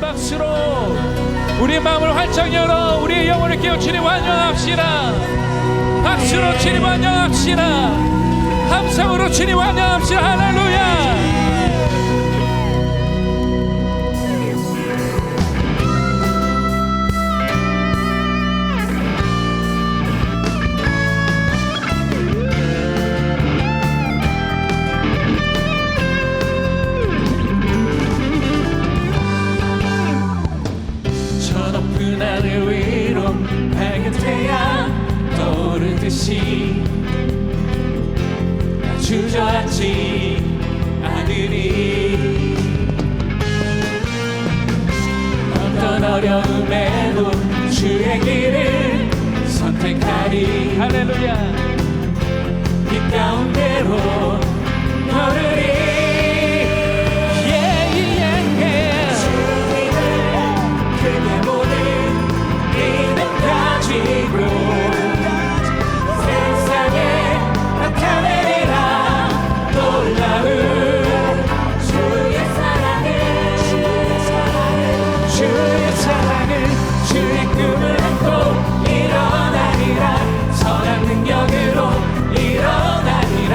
박수로 우리 마음을 활짝 열어 우리의 영혼을 깨워 주님 환영합시다. 박수로 주님 환영합시다. 함성으로 주님 환영합시다. 할렐루야. 하늘 위로 밝은 태양 떠오르듯이 주저앉지 않으리. 어떤 어려움에도 주의 길을 선택하리. 할렐루야. 이 가운데로 걸으리. 세상에 나타내리라 놀라운 주의 사랑을 주의 꿈을 안고 일어나리라. 선한 능력으로 일어나리라.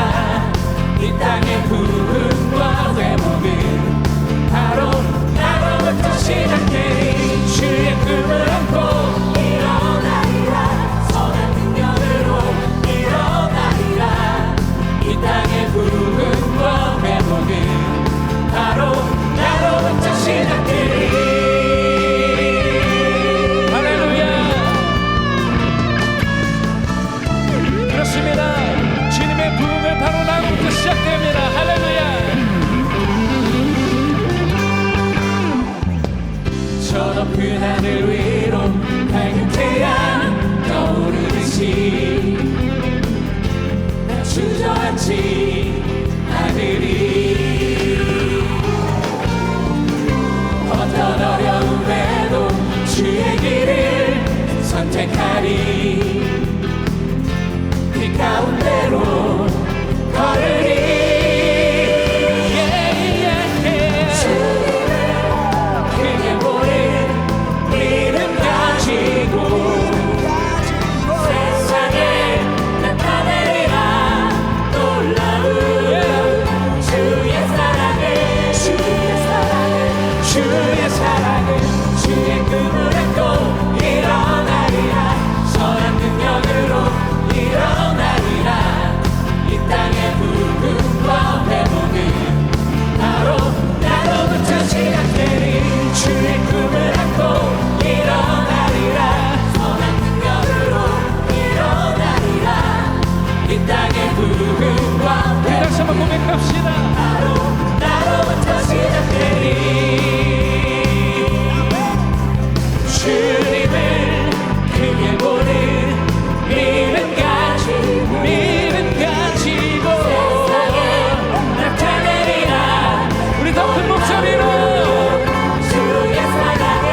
이 땅의 부흥과 회복은 바로 나로부터 시작되리. 주의 꿈을 안고 부흥과 회복은 바로 나로부터 시작되리. 할렐루야. 그렇습니다. 주님의 부흥은 바로 나로부터 시작됩니다. 할렐루야. 저 높은 하늘 위로 밝은 태양 떠오르듯이 주저앉지 않으리. 어떤 어려움에도 주의 길을 선택하리. 그 가운데로 걸으리. 크게 보는 이름 가지고 주의 사랑을 주의 꿈을 안고 일어나리라. 선한 능력으로 일어나리라. 이 땅의 부흥과 회복은 바로 나로부터 시작되리. 주의 꿈을 안고 일어나리라. 선한 능력으로 일어나리라. 이 땅의 부흥과 회복은 다시 한번 고백합시다. 바로 나로부터 시작되리. 주님을 크게 보는 믿음 가지고 세상에 나타내리라. 우리 더 큰 목소리로 주의 사랑을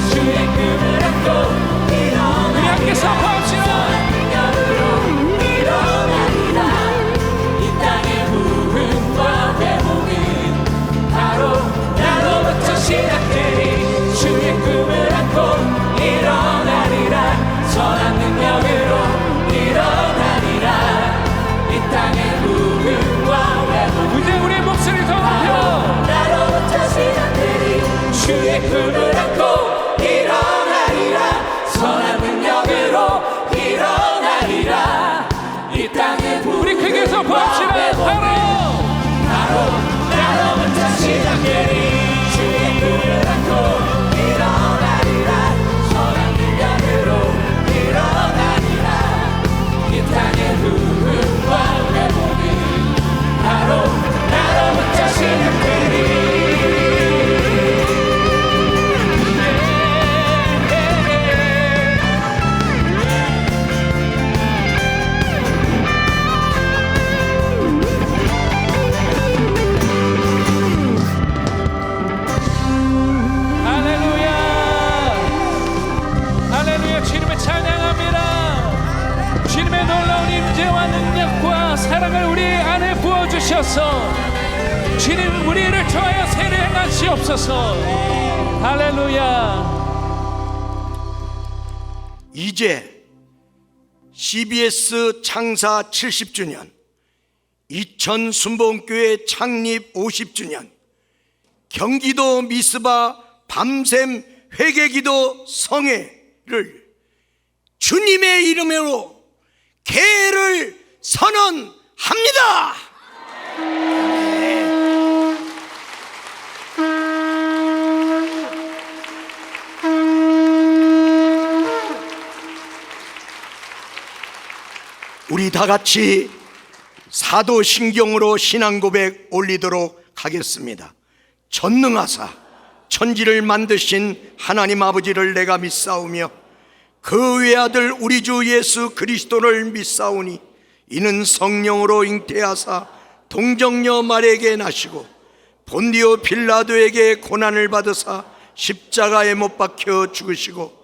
주의 꿈을 안고 일어나리라. 우리 함께 선포합시다. 시작되리. 주의 꿈을 안고 일어나리라. 선한 능력으로 일어나리라. 이 땅의 부흥과 회복 이제 우리의 목소리 더 높여. 나로부터 시작되리. 주의 꿈을 안고 일어나리라. 선한 능력으로 일어나리라. 이 땅의 우리 크게 선포합시다. 바로 나로부터 시작되리. 주의 꿈을 안고 일어나리라. 선한 능력으로 일어나리라. 이 땅의 부흥과 회복은 바로 나로부터 시작되리. 주님의 놀라운 임재와 능력과 사랑을 우리 안에 부어주셔서 주님 우리를 통하여 세례 행하시옵소서. 할렐루야. 이제 CBS 창사 70주년, 이천 순복음교회 창립 50주년, 경기도 미스바 밤샘 회개기도 성회를 주님의 이름으로 개를 선언합니다. 우리 다 같이 사도신경으로 신앙고백 올리도록 하겠습니다. 전능하사 천지를 만드신 하나님 아버지를 내가 믿사오며 그 외아들 우리 주 예수 그리스도를 믿사오니 이는 성령으로 잉태하사 동정녀 마리아에게 나시고 본디오 빌라도에게 고난을 받으사 십자가에 못 박혀 죽으시고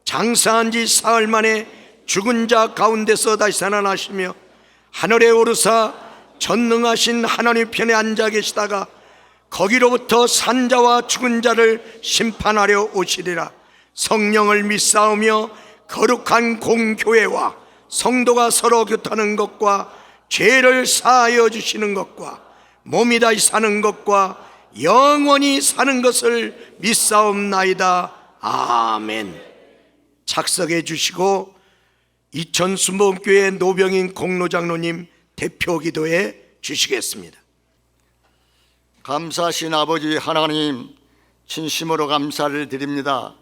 장사한 지 사흘 만에 죽은 자 가운데서 다시 살아나시며 하늘에 오르사 전능하신 하나님 편에 앉아 계시다가 거기로부터 산자와 죽은 자를 심판하려 오시리라. 성령을 믿사오며 거룩한 공교회와 성도가 서로 교통하는 것과 죄를 사하여 주시는 것과 몸이 다시 사는 것과 영원히 사는 것을 믿사옵나이다. 아멘. 착석해 주시고 이천 순복음교회 노병인 공로장로님 대표 기도해 주시겠습니다. 감사하신 아버지 하나님, 진심으로 감사를 드립니다.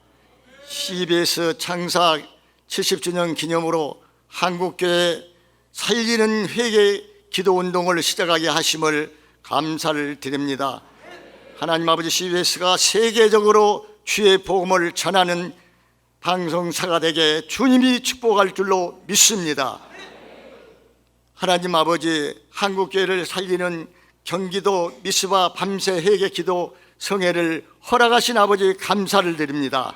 CBS 창사 70주년 기념으로 한국교회 살리는 회개 기도 운동을 시작하게 하심을 감사를 드립니다. 하나님 아버지, CBS가 세계적으로 주의 복음을 전하는 방송사가 되게 주님이 축복할 줄로 믿습니다. 하나님 아버지, 한국교회를 살리는 경기도 미스바 밤새 회개 기도 성회를 허락하신 아버지 감사를 드립니다.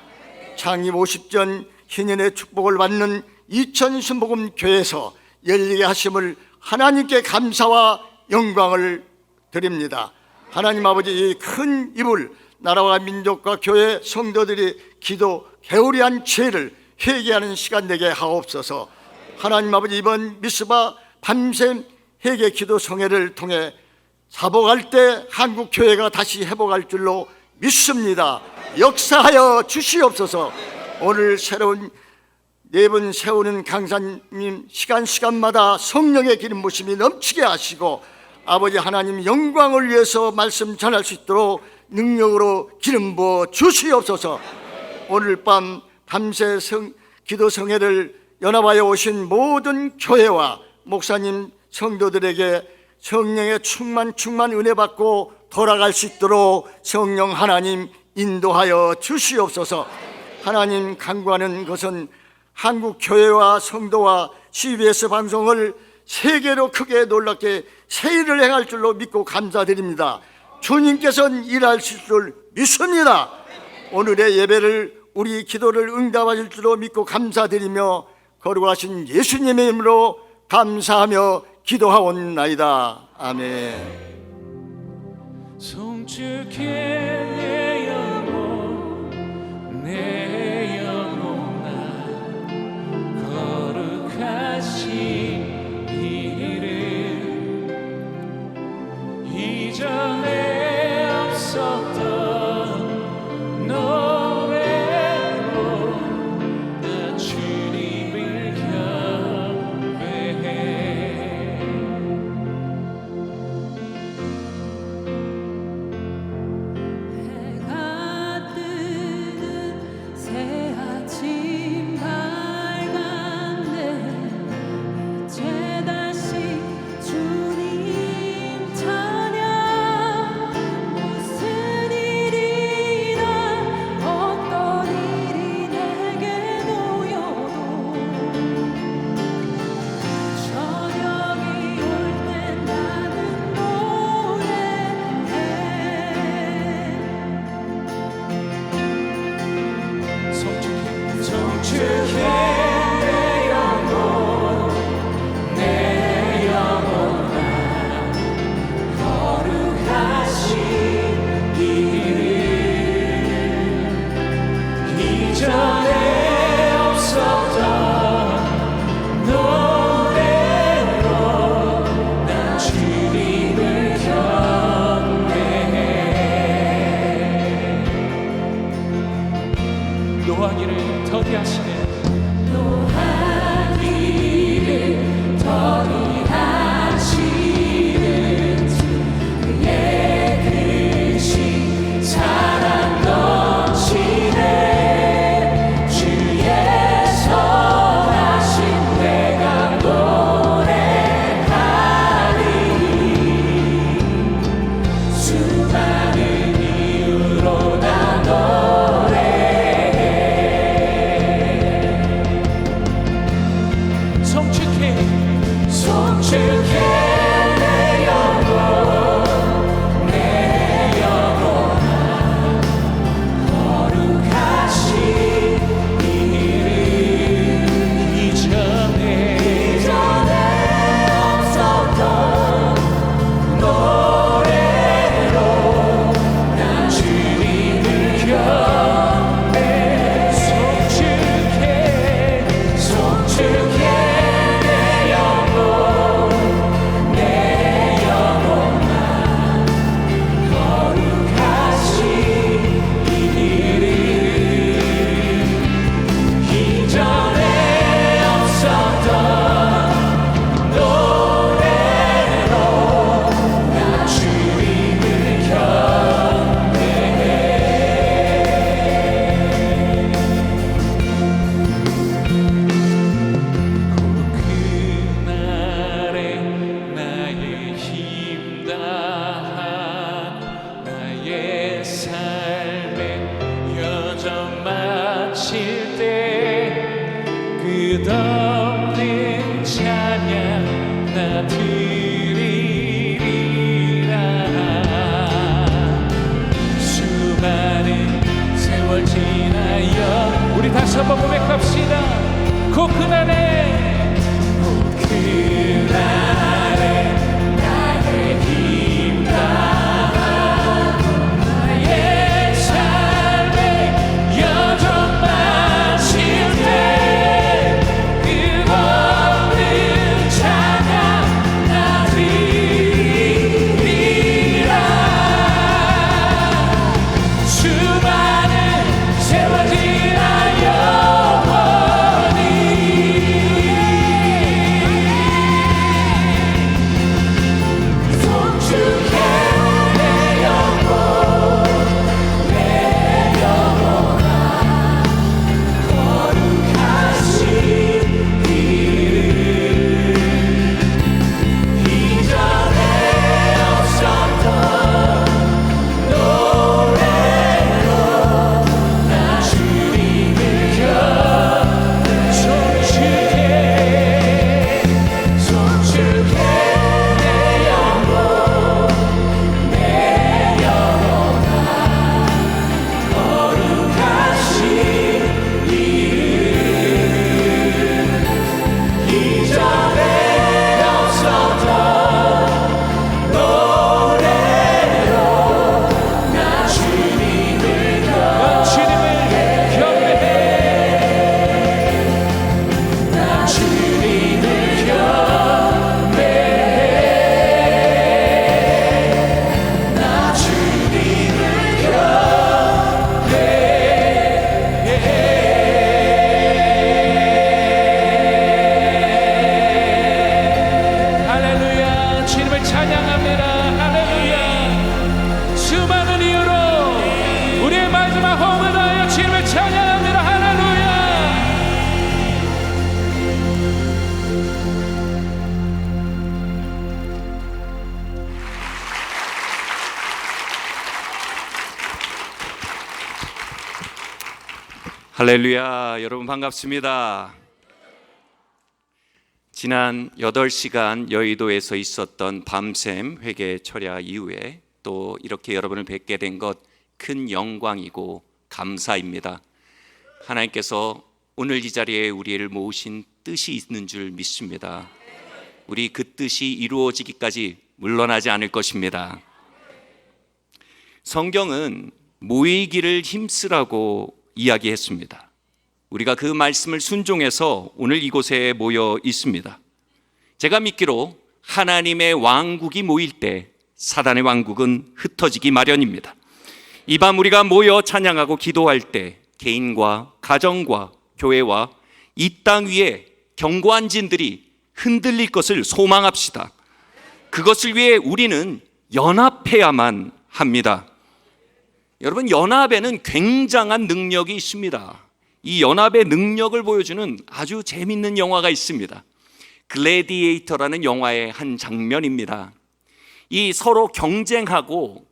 창립 50전 희년의 축복을 받는 이천 순복음 교회에서 열리게 하심을 하나님께 감사와 영광을 드립니다. 하나님 아버지, 이 큰 이불 나라와 민족과 교회 성도들이 기도 게으리한 죄를 회개하는 시간 되게 하옵소서. 하나님 아버지, 이번 미스바 밤샘 회개 기도 성회를 통해 사복할 때 한국 교회가 다시 회복할 줄로 믿습니다. 역사하여 주시옵소서. 오늘 새로운 네 분 세우는 강사님 시간마다 성령의 기름 부심이 넘치게 하시고 아버지 하나님 영광을 위해서 말씀 전할 수 있도록 능력으로 기름 부어 주시옵소서. 오늘 밤 밤새 기도 성회를 연합하여 오신 모든 교회와 목사님 성도들에게 성령의 충만 은혜 받고 돌아갈 수 있도록 성령 하나님 인도하여 주시옵소서. 하나님 간구하는 것은 한국 교회와 성도와 CBS 방송을 세계로 크게 놀랍게 세일을 행할 줄로 믿고 감사드립니다. 주님께서는 일하실 줄 믿습니다. 오늘의 예배를 우리 기도를 응답하실 줄로 믿고 감사드리며 거룩하신 예수님의 이름으로 감사하며 기도하옵나이다. 아멘. 송축해 내 영혼 내 영혼아 거룩하신 이름 이전에 없었던 노래로 나 주님을 경배해. 해가 뜨는 다한 나의 삶의 여정 마칠 때 끝없는 찬양 나 드리리라. 수많은 세월 지나여 우리 다시 한번 고백합시다. 곧 그날에 나의 힘 다한 나의 삶의 여정 마칠 때 끝없는 찬양 나 드리리라. 수많은 세월 지나여 할렐루야. 여러분 반갑습니다. 지난 8시간 여의도에서 있었던 밤샘 회개 철야 이후에 또 이렇게 여러분을 뵙게 된 것 큰 영광이고 감사입니다. 하나님께서 오늘 이 자리에 우리를 모으신 뜻이 있는 줄 믿습니다. 우리 그 뜻이 이루어지기까지 물러나지 않을 것입니다. 성경은 모이기를 힘쓰라고 이야기했습니다. 우리가 그 말씀을 순종해서 오늘 이곳에 모여 있습니다. 제가 믿기로 하나님의 왕국이 모일 때 사단의 왕국은 흩어지기 마련입니다. 이 밤 우리가 모여 찬양하고 기도할 때 개인과 가정과 교회와 이 땅 위에 견고한 진들이 흔들릴 것을 소망합시다. 그것을 위해 우리는 연합해야만 합니다. 여러분, 연합에는 굉장한 능력이 있습니다. 이 연합의 능력을 보여주는 아주 재밌는 영화가 있습니다. 글래디에이터라는 영화의 한 장면입니다. 이 서로 경쟁하고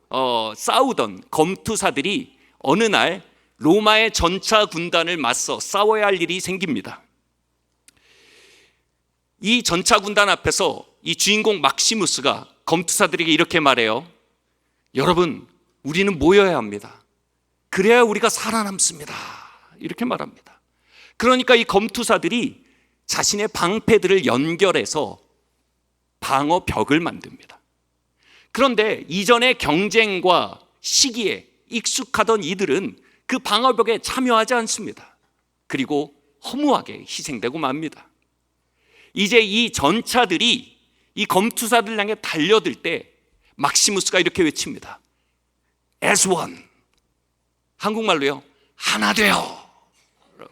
싸우던 검투사들이 어느 날 로마의 전차 군단을 맞서 싸워야 할 일이 생깁니다. 이 전차 군단 앞에서 이 주인공 막시무스가 검투사들에게 이렇게 말해요. 여러분, 우리는 모여야 합니다. 그래야 우리가 살아남습니다. 이렇게 말합니다. 그러니까 이 검투사들이 자신의 방패들을 연결해서 방어벽을 만듭니다. 그런데 이전의 경쟁과 시기에 익숙하던 이들은 그 방어벽에 참여하지 않습니다. 그리고 허무하게 희생되고 맙니다. 이제 이 전차들이 이 검투사들 향해 달려들 때 막시무스가 이렇게 외칩니다. As one. 한국말로요. 하나 되어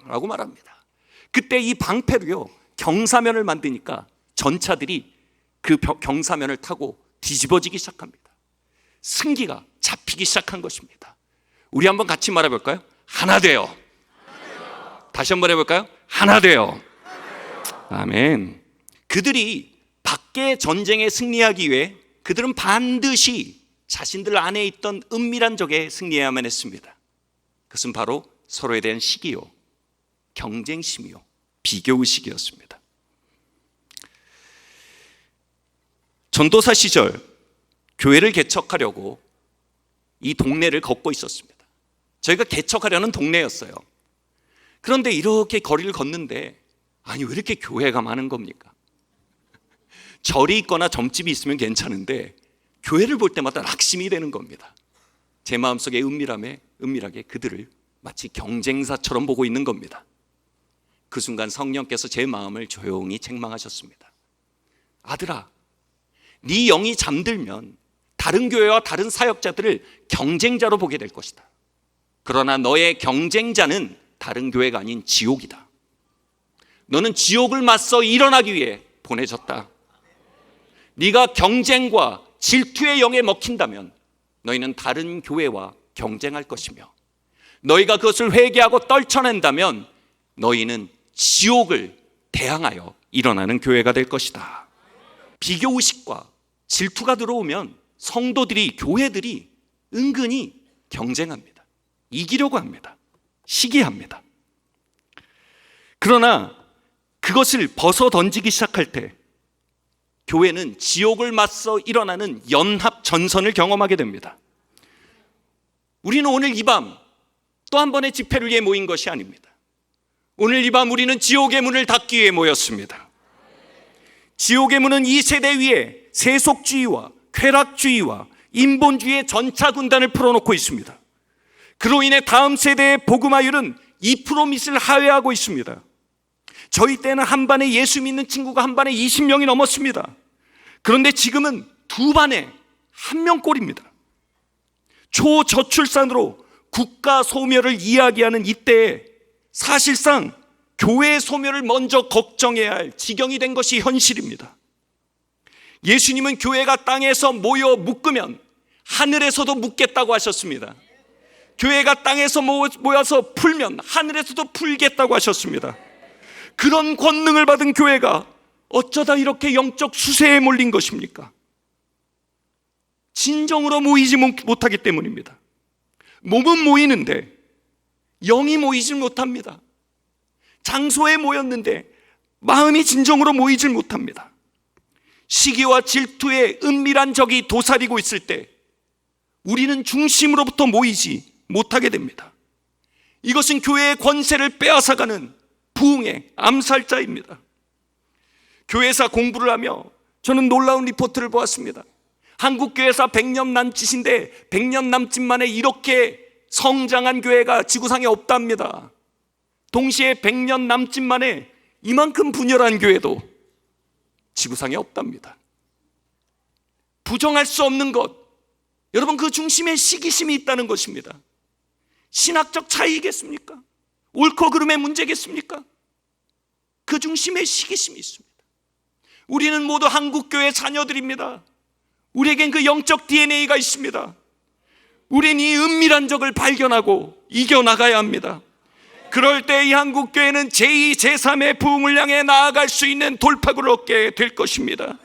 라고 말합니다. 그때 이 방패로요 경사면을 만드니까 전차들이 그 경사면을 타고 뒤집어지기 시작합니다. 승기가 잡히기 시작한 것입니다. 우리 한번 같이 말해볼까요? 하나 되어. 다시 한번 해볼까요? 하나 되어. 아멘. 그들이 밖의 전쟁에 승리하기 위해 그들은 반드시 자신들 안에 있던 은밀한 적에 승리해야만 했습니다. 그것은 바로 서로에 대한 시기요, 경쟁심이요, 비교의식이었습니다. 전도사 시절 교회를 개척하려고 이 동네를 걷고 있었습니다. 저희가 개척하려는 동네였어요. 그런데 이렇게 거리를 걷는데 아니 왜 이렇게 교회가 많은 겁니까? 절이 있거나 점집이 있으면 괜찮은데 교회를 볼 때마다 낙심이 되는 겁니다. 제 마음속에 은밀하게 그들을 마치 경쟁사처럼 보고 있는 겁니다. 그 순간 성령께서 제 마음을 조용히 책망하셨습니다. 아들아, 네 영이 잠들면 다른 교회와 다른 사역자들을 경쟁자로 보게 될 것이다. 그러나 너의 경쟁자는 다른 교회가 아닌 지옥이다. 너는 지옥을 맞서 일어나기 위해 보내졌다. 네가 경쟁과 질투의 영에 먹힌다면 너희는 다른 교회와 경쟁할 것이며, 너희가 그것을 회개하고 떨쳐낸다면 너희는 지옥을 대항하여 일어나는 교회가 될 것이다. 비교의식과 질투가 들어오면 성도들이, 교회들이 은근히 경쟁합니다. 이기려고 합니다. 시기합니다. 그러나 그것을 벗어 던지기 시작할 때 교회는 지옥을 맞서 일어나는 연합 전선을 경험하게 됩니다. 우리는 오늘 이 밤 또 한 번의 집회를 위해 모인 것이 아닙니다. 오늘 이 밤 우리는 지옥의 문을 닫기 위해 모였습니다. 지옥의 문은 이 세대 위에 세속주의와 쾌락주의와 인본주의의 전차 군단을 풀어놓고 있습니다. 그로 인해 다음 세대의 복음화율은 2% 밑을 하회하고 있습니다. 저희 때는 한 반에 예수 믿는 친구가 한 반에 20명이 넘었습니다. 그런데 지금은 두 반에 한 명꼴입니다. 초저출산으로 국가 소멸을 이야기하는 이때에 사실상 교회의 소멸을 먼저 걱정해야 할 지경이 된 것이 현실입니다. 예수님은 교회가 땅에서 모여 묶으면 하늘에서도 묶겠다고 하셨습니다. 교회가 땅에서 모여서 풀면 하늘에서도 풀겠다고 하셨습니다. 그런 권능을 받은 교회가 어쩌다 이렇게 영적 수세에 몰린 것입니까? 진정으로 모이지 못하기 때문입니다. 몸은 모이는데 영이 모이질 못합니다. 장소에 모였는데 마음이 진정으로 모이질 못합니다. 시기와 질투의 은밀한 적이 도사리고 있을 때 우리는 중심으로부터 모이지 못하게 됩니다. 이것은 교회의 권세를 빼앗아가는 부흥의 암살자입니다. 교회사 공부를 하며 저는 놀라운 리포트를 보았습니다. 한국 교회사 100년 남짓인데 100년 남짓 만에 이렇게 성장한 교회가 지구상에 없답니다. 동시에 100년 남짓 만에 이만큼 분열한 교회도 지구상에 없답니다. 부정할 수 없는 것, 여러분, 그 중심에 시기심이 있다는 것입니다. 신학적 차이겠습니까? 옳고 그름의 문제겠습니까? 그 중심에 시기심이 있습니다. 우리는 모두 한국교회 자녀들입니다. 우리에겐 그 영적 DNA가 있습니다. 우린 이 은밀한 적을 발견하고 이겨나가야 합니다. 그럴 때 이 한국교회는 제2, 제3의 부흥을 향해 나아갈 수 있는 돌파구를 얻게 될 것입니다.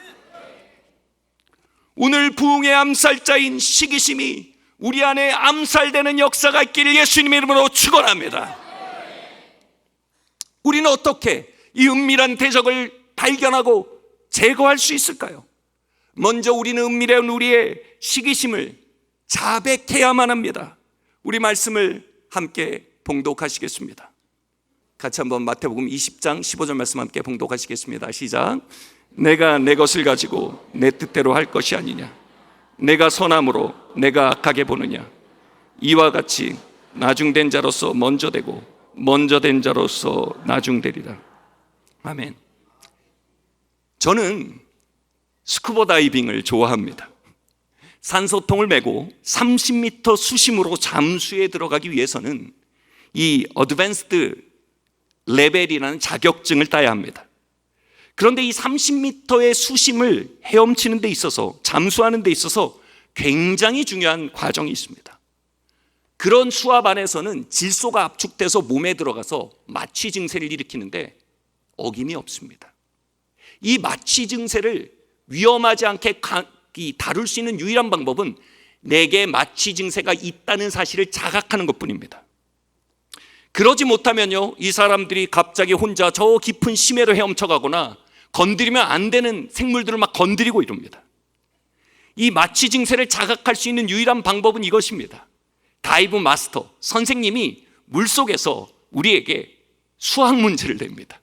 오늘 부흥의 암살자인 시기심이 우리 안에 암살되는 역사가 있기를 예수님의 이름으로 축원합니다. 우리는 어떻게 이 은밀한 대적을 발견하고 제거할 수 있을까요? 먼저 우리는 은밀한 우리의 시기심을 자백해야만 합니다. 우리 말씀을 함께 봉독하시겠습니다. 같이 한번 마태복음 20장 15절 말씀 함께 봉독하시겠습니다. 시작. 내가 내 것을 가지고 내 뜻대로 할 것이 아니냐, 내가 선함으로 내가 악하게 보느냐. 이와 같이 나중된 자로서 먼저 되고 먼저 된 자로서 나중되리라. 아멘. 저는 스쿠버 다이빙을 좋아합니다. 산소통을 메고 30m 수심으로 잠수에 들어가기 위해서는 이 어드밴스드 레벨이라는 자격증을 따야 합니다. 그런데 이 30m의 수심을 헤엄치는 데 있어서, 잠수하는 데 있어서 굉장히 중요한 과정이 있습니다. 그런 수압 안에서는 질소가 압축돼서 몸에 들어가서 마취 증세를 일으키는데 어김이 없습니다. 이 마취 증세를 위험하지 않게 다룰 수 있는 유일한 방법은 내게 마취 증세가 있다는 사실을 자각하는 것뿐입니다. 그러지 못하면요, 이 사람들이 갑자기 혼자 저 깊은 심해로 헤엄쳐가거나 건드리면 안 되는 생물들을 막 건드리고 이럽니다. 이 마취 증세를 자각할 수 있는 유일한 방법은 이것입니다. 다이브 마스터 선생님이 물속에서 우리에게 수학 문제를 냅니다.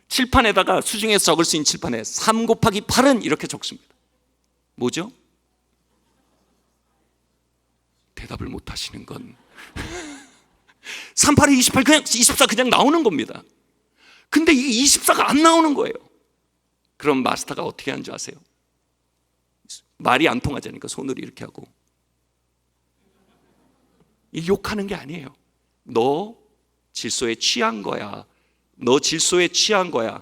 칠판에다가 수중에서 적을 수 있는 칠판에 3 곱하기 8은 이렇게 적습니다. 뭐죠? 대답을 못 하시는 건 3, 8에 28, 그냥 24 그냥 나오는 겁니다. 근데 이 24가 안 나오는 거예요. 그럼 마스터가 어떻게 하는 줄 아세요? 말이 안 통하자니까 손으로 이렇게 하고, 이 욕하는 게 아니에요. 너 질소에 취한 거야. 너 질소에 취한 거야.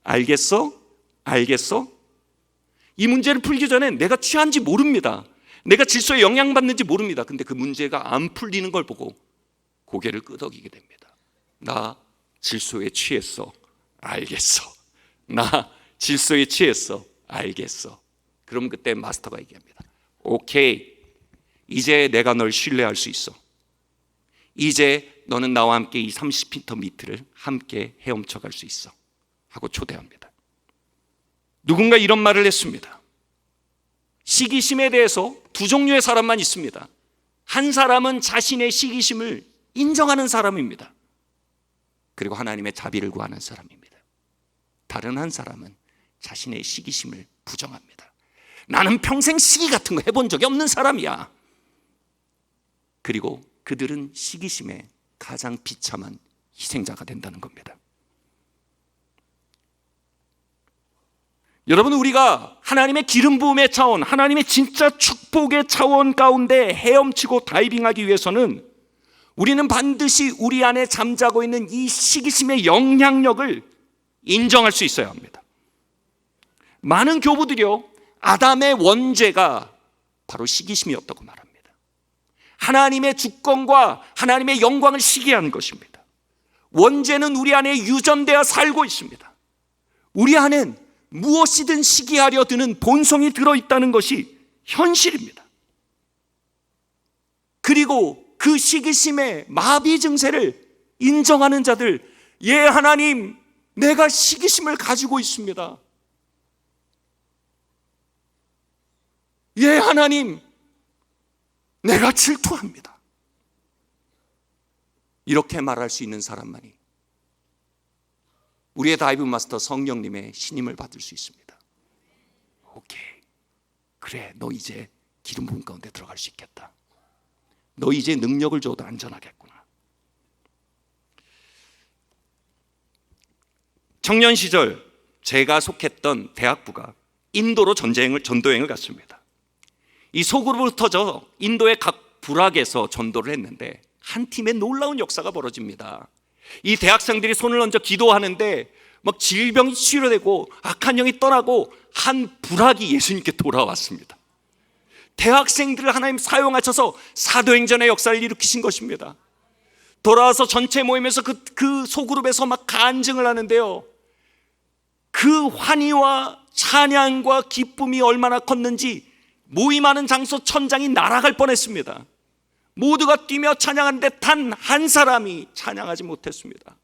알겠어? 알겠어? 이 문제를 풀기 전에 내가 취한지 모릅니다. 내가 질소에 영향받는지 모릅니다. 근데 그 문제가 안 풀리는 걸 보고 고개를 끄덕이게 됩니다. 나 질소에 취했어. 알겠어. 나 질소에 취했어. 알겠어. 그럼 그때 마스터가 얘기합니다. 오케이. 이제 내가 널 신뢰할 수 있어. 이제 너는 나와 함께 이 30m 밑을 함께 헤엄쳐 갈 수 있어. 하고 초대합니다. 누군가 이런 말을 했습니다. 시기심에 대해서 두 종류의 사람만 있습니다. 한 사람은 자신의 시기심을 인정하는 사람입니다. 그리고 하나님의 자비를 구하는 사람입니다. 다른 한 사람은 자신의 시기심을 부정합니다. 나는 평생 시기 같은 거 해본 적이 없는 사람이야. 그리고 그들은 시기심에 가장 비참한 희생자가 된다는 겁니다. 여러분, 우리가 하나님의 기름 부음의 차원, 하나님의 진짜 축복의 차원 가운데 헤엄치고 다이빙하기 위해서는 우리는 반드시 우리 안에 잠자고 있는 이 시기심의 영향력을 인정할 수 있어야 합니다. 많은 교부들이요, 아담의 원죄가 바로 시기심이었다고 말합니다. 하나님의 주권과 하나님의 영광을 시기하는 것입니다. 원죄는 우리 안에 유전되어 살고 있습니다. 우리 안엔 무엇이든 시기하려 드는 본성이 들어있다는 것이 현실입니다. 그리고 그 시기심의 마비 증세를 인정하는 자들, 예, 하나님, 내가 시기심을 가지고 있습니다. 예, 하나님, 내가 질투합니다. 이렇게 말할 수 있는 사람만이 우리의 다이브 마스터 성령님의 신임을 받을 수 있습니다. 오케이, 그래, 너 이제 기름 부음 가운데 들어갈 수 있겠다. 너 이제 능력을 줘도 안전하겠구나. 청년 시절 제가 속했던 대학부가 인도로 전도여행을 갔습니다. 이 소그룹을 흩어져 인도의 각 부락에서 전도를 했는데 한 팀의 놀라운 역사가 벌어집니다. 이 대학생들이 손을 얹어 기도하는데 막 질병이 치료되고 악한 영이 떠나고 한 부락이 예수님께 돌아왔습니다. 대학생들을 하나님 사용하셔서 사도행전의 역사를 일으키신 것입니다. 돌아와서 전체 모임에서 그 소그룹에서 막 간증을 하는데요, 그 환희와 찬양과 기쁨이 얼마나 컸는지 모임하는 장소 천장이 날아갈 뻔했습니다. 모두가 뛰며 찬양하는데 단 한 사람이 찬양하지 못했습니다.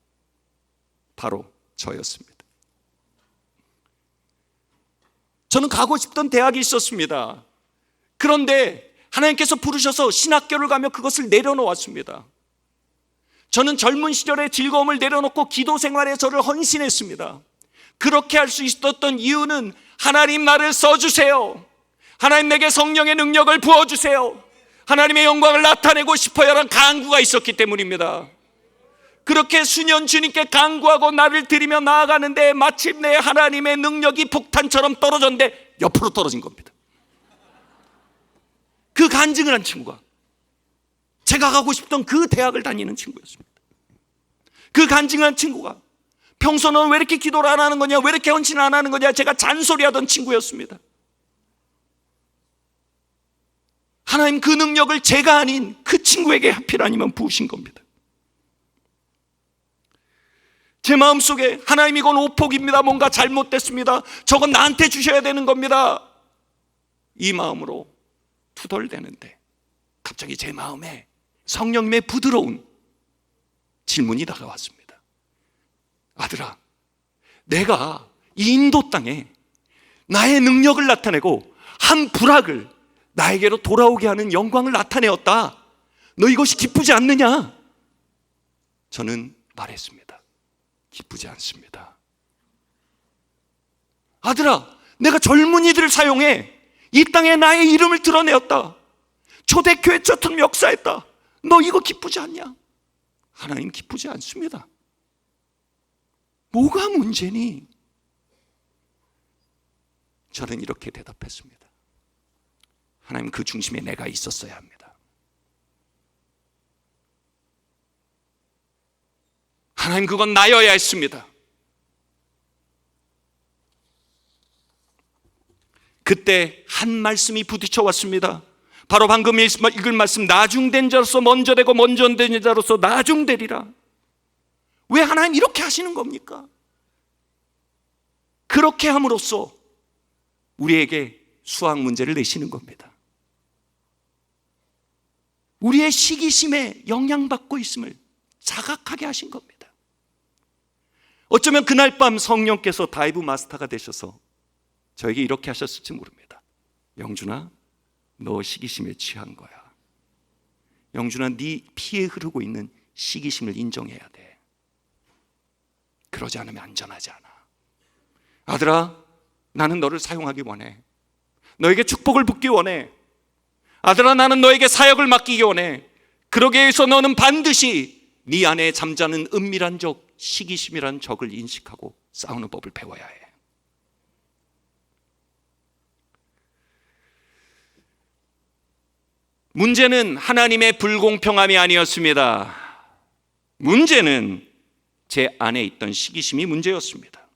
바로 저였습니다. 저는 가고 싶던 대학이 있었습니다. 그런데 하나님께서 부르셔서 신학교를 가며 그것을 내려놓았습니다. 저는 젊은 시절의 즐거움을 내려놓고 기도 생활에 저를 헌신했습니다. 그렇게 할 수 있었던 이유는 하나님 나를 써주세요. 하나님 내게 성령의 능력을 부어주세요. 하나님의 영광을 나타내고 싶어요 라는 간구가 있었기 때문입니다. 그렇게 수년 주님께 간구하고 나를 드리며 나아가는데 마침내 하나님의 능력이 폭탄처럼 떨어졌는데 옆으로 떨어진 겁니다. 그 간증을 한 친구가 제가 가고 싶던 그 대학을 다니는 친구였습니다. 그 간증을 한 친구가 평소는 왜 이렇게 기도를 안 하는 거냐, 왜 이렇게 헌신을 안 하는 거냐, 제가 잔소리하던 친구였습니다. 하나님 그 능력을 제가 아닌 그 친구에게 하필 아니면 부으신 겁니다. 제 마음속에 하나님 이건 오폭입니다. 뭔가 잘못됐습니다. 저건 나한테 주셔야 되는 겁니다. 이 마음으로 투덜대는데 갑자기 제 마음에 성령님의 부드러운 질문이 다가왔습니다. 아들아, 내가 이 인도 땅에 나의 능력을 나타내고 한 부락을 나에게로 돌아오게 하는 영광을 나타내었다. 너 이것이 기쁘지 않느냐? 저는 말했습니다. 기쁘지 않습니다. 아들아, 내가 젊은이들을 사용해 이 땅에 나의 이름을 드러내었다. 초대교회 처럼 역사했다. 너 이거 기쁘지 않냐? 하나님 기쁘지 않습니다. 뭐가 문제니? 저는 이렇게 대답했습니다. 하나님, 그 중심에 내가 있었어야 합니다. 하나님, 그건 나여야 했습니다. 그때 한 말씀이 부딪혀 왔습니다. 바로 방금 읽은 말씀, 나중된 자로서 먼저 되고 먼저 된 자로서 나중되리라. 왜 하나님 이렇게 하시는 겁니까? 그렇게 함으로써 우리에게 수학 문제를 내시는 겁니다. 우리의 시기심에 영향받고 있음을 자각하게 하신 겁니다. 어쩌면 그날 밤 성령께서 다이브 마스터가 되셔서 저에게 이렇게 하셨을지 모릅니다. 영준아, 너 시기심에 취한 거야. 영준아, 네 피에 흐르고 있는 시기심을 인정해야 돼. 그러지 않으면 안전하지 않아. 아들아, 나는 너를 사용하기 원해. 너에게 축복을 붓기 원해. 아들아, 나는 너에게 사역을 맡기기 원해. 그러기 위해서 너는 반드시 네 안에 잠자는 은밀한 적, 시기심이란 적을 인식하고 싸우는 법을 배워야 해. 문제는 하나님의 불공평함이 아니었습니다. 문제는 제 안에 있던 시기심이 문제였습니다.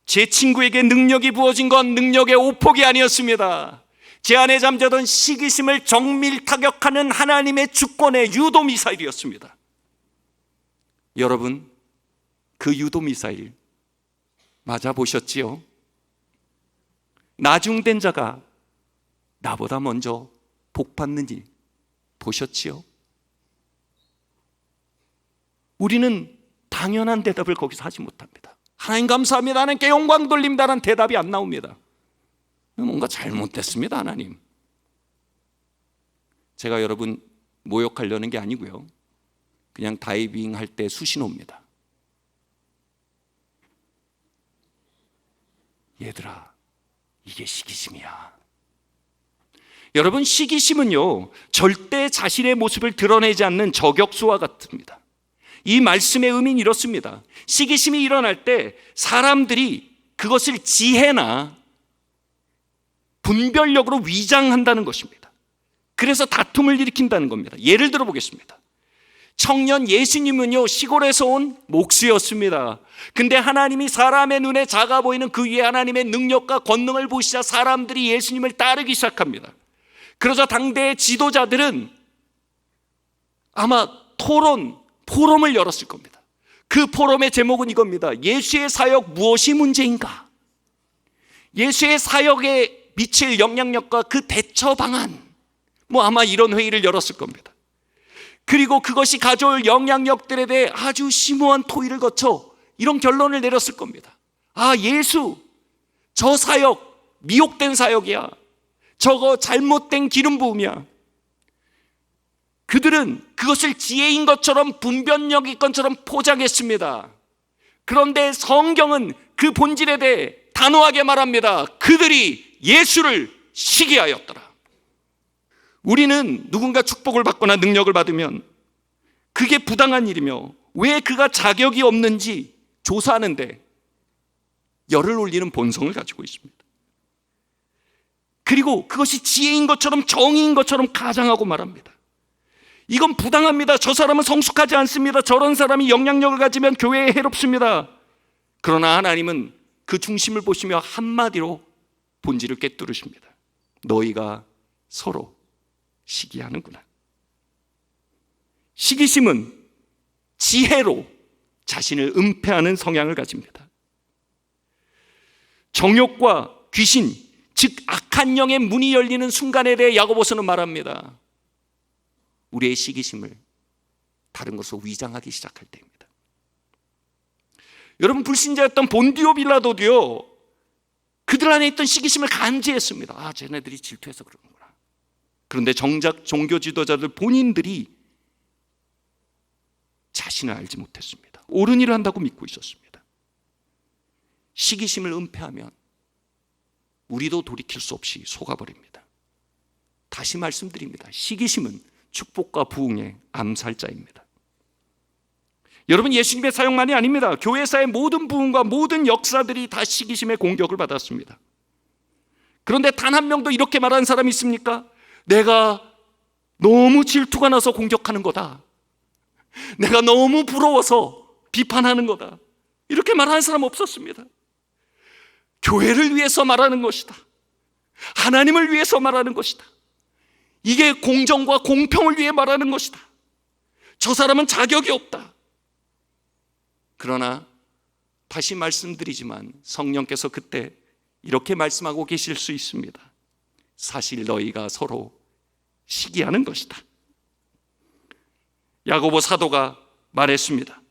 제 친구에게 능력이 부어진 건 능력의 오폭이 아니었습니다. 제 안에 잠자던 시기심을 정밀 타격하는 하나님의 주권의 유도 미사일이었습니다. 여러분, 그 유도 미사일 맞아보셨지요? 나중된 자가 나보다 먼저 복 받는 일 보셨지요? 우리는 당연한 대답을 거기서 하지 못합니다. 하나님 감사합니다, 하나님께 영광 돌립니다라는 대답이 안 나옵니다. 뭔가 잘못됐습니다, 하나님. 제가 여러분 모욕하려는 게 아니고요, 그냥 다이빙 할 때 수신호입니다. 얘들아, 이게 시기심이야. 여러분, 시기심은요, 절대 자신의 모습을 드러내지 않는 저격수와 같습니다. 이 말씀의 의미는 이렇습니다. 시기심이 일어날 때 사람들이 그것을 지혜나 분별력으로 위장한다는 것입니다. 그래서 다툼을 일으킨다는 겁니다. 예를 들어 보겠습니다. 청년 예수님은요, 시골에서 온 목수였습니다. 근데 하나님이 사람의 눈에 작아 보이는 그 위에 하나님의 능력과 권능을 보시자 사람들이 예수님을 따르기 시작합니다. 그러자 당대의 지도자들은 아마 포럼을 열었을 겁니다. 그 포럼의 제목은 이겁니다. 예수의 사역 무엇이 문제인가? 예수의 사역에 미칠 영향력과 그 대처 방안, 아마 이런 회의를 열었을 겁니다. 그리고 그것이 가져올 영향력들에 대해 아주 심오한 토의를 거쳐 이런 결론을 내렸을 겁니다. 아, 예수, 저 사역 미혹된 사역이야. 저거 잘못된 기름 부음이야. 그들은 그것을 지혜인 것처럼 분별력인 것처럼 포장했습니다. 그런데 성경은 그 본질에 대해 단호하게 말합니다. 그들이 예수를 시기하였더라. 우리는 누군가 축복을 받거나 능력을 받으면 그게 부당한 일이며 왜 그가 자격이 없는지 조사하는데 열을 올리는 본성을 가지고 있습니다. 그리고 그것이 지혜인 것처럼 정의인 것처럼 가장하고 말합니다. 이건 부당합니다. 저 사람은 성숙하지 않습니다. 저런 사람이 영향력을 가지면 교회에 해롭습니다. 그러나 하나님은 그 중심을 보시며 한마디로 본질을 꿰뚫으십니다. 너희가 서로 시기하는구나. 시기심은 지혜로 자신을 은폐하는 성향을 가집니다. 정욕과 귀신, 즉 악한 영의 문이 열리는 순간에 대해 야고보서는 말합니다. 우리의 시기심을 다른 것으로 위장하기 시작할 때입니다. 여러분, 불신자였던 본디오 빌라도도요, 그들 안에 있던 시기심을 감지했습니다. 아, 쟤네들이 질투해서 그러는구나. 그런데 정작 종교 지도자들 본인들이 자신을 알지 못했습니다. 옳은 일을 한다고 믿고 있었습니다. 시기심을 은폐하면 우리도 돌이킬 수 없이 속아버립니다. 다시 말씀드립니다. 시기심은 축복과 부흥의 암살자입니다. 여러분, 예수님의 사역만이 아닙니다. 교회사의 모든 부흥과 모든 역사들이 다 시기심의 공격을 받았습니다. 그런데 단 한 명도 이렇게 말하는 사람이 있습니까? 내가 너무 질투가 나서 공격하는 거다. 내가 너무 부러워서 비판하는 거다. 이렇게 말하는 사람 없었습니다. 교회를 위해서 말하는 것이다. 하나님을 위해서 말하는 것이다. 이게 공정과 공평을 위해 말하는 것이다. 저 사람은 자격이 없다. 그러나 다시 말씀드리지만 성령께서 그때 이렇게 말씀하고 계실 수 있습니다. 사실 너희가 서로 시기하는 것이다. 야고보 사도가 말했습니다.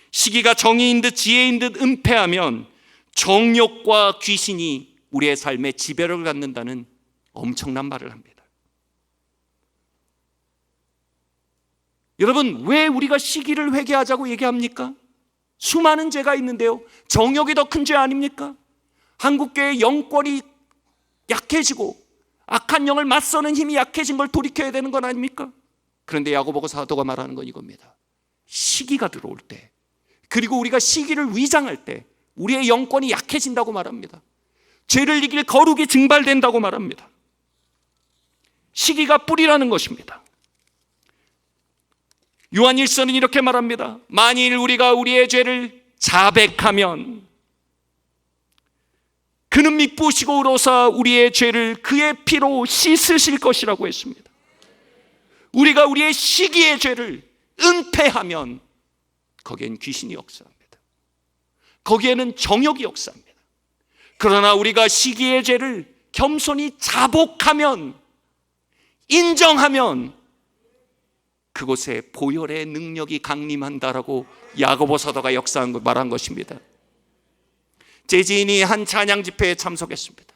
시기가 정의인 듯 지혜인 듯 은폐하면 정욕과 귀신이 우리의 삶에 지배를 갖는다는 엄청난 말을 합니다. 여러분, 왜 우리가 시기를 회개하자고 얘기합니까? 수많은 죄가 있는데요, 정욕이 더 큰 죄 아닙니까? 한국교회의 영권이 약해지고 악한 영을 맞서는 힘이 약해진 걸 돌이켜야 되는 건 아닙니까? 그런데 야고보 사도가 말하는 건 이겁니다. 시기가 들어올 때, 그리고 우리가 시기를 위장할 때 우리의 영권이 약해진다고 말합니다. 죄를 이길 거룩이 증발된다고 말합니다. 시기가 뿌리라는 것입니다. 요한 1서는 이렇게 말합니다. 만일 우리가 우리의 죄를 자백하면 그는 미쁘시고 의로사 우리의 죄를 그의 피로 씻으실 것이라고 했습니다. 우리가 우리의 시기의 죄를 은폐하면 거기엔 귀신이 역사합니다. 거기에는 정욕이 역사합니다. 그러나 우리가 시기의 죄를 겸손히 자복하면, 인정하면 그곳에 보혈의 능력이 강림한다라고 야고보 사도가 말한 것입니다. 제 지인이 한 찬양 집회에 참석했습니다.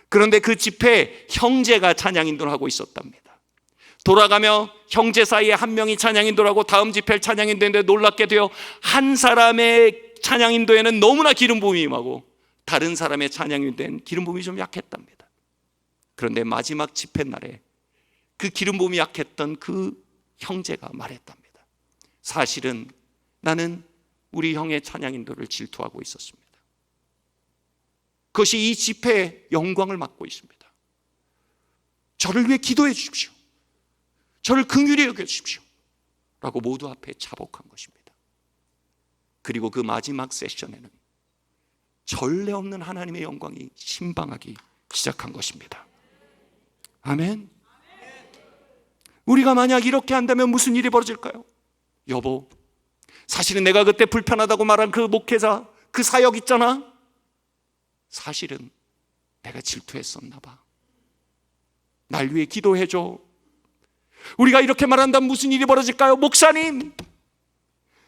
그런데 그 집회에 형제가 찬양 인도를 하고 있었답니다. 돌아가며 형제 사이에 한 명이 찬양 인도를 하고 다음 집회를 찬양 인도했는데 놀랍게도요, 한 사람의 찬양 인도에는 너무나 기름 부음이 임하고 다른 사람의 찬양 인도에는 기름 부음이 좀 약했답니다. 그런데 마지막 집회 날에 그 기름 부음이 약했던 그 형제가 말했답니다. 사실은 나는 우리 형의 찬양 인도를 질투하고 있었습니다. 그것이 이 집회의 영광을 맡고 있습니다. 저를 위해 기도해 주십시오. 저를 긍휼히 여겨 주십시오. 라고 모두 앞에 자복한 것입니다. 그리고 그 마지막 세션에는 전례 없는 하나님의 영광이 신방하기 시작한 것입니다. 아멘. 우리가 만약 이렇게 한다면 무슨 일이 벌어질까요? 여보, 사실은 내가 그때 불편하다고 말한 그 목회자, 그 사역 있잖아, 사실은 내가 질투했었나 봐. 날 위해 기도해줘. 우리가 이렇게 말한다면 무슨 일이 벌어질까요? 목사님,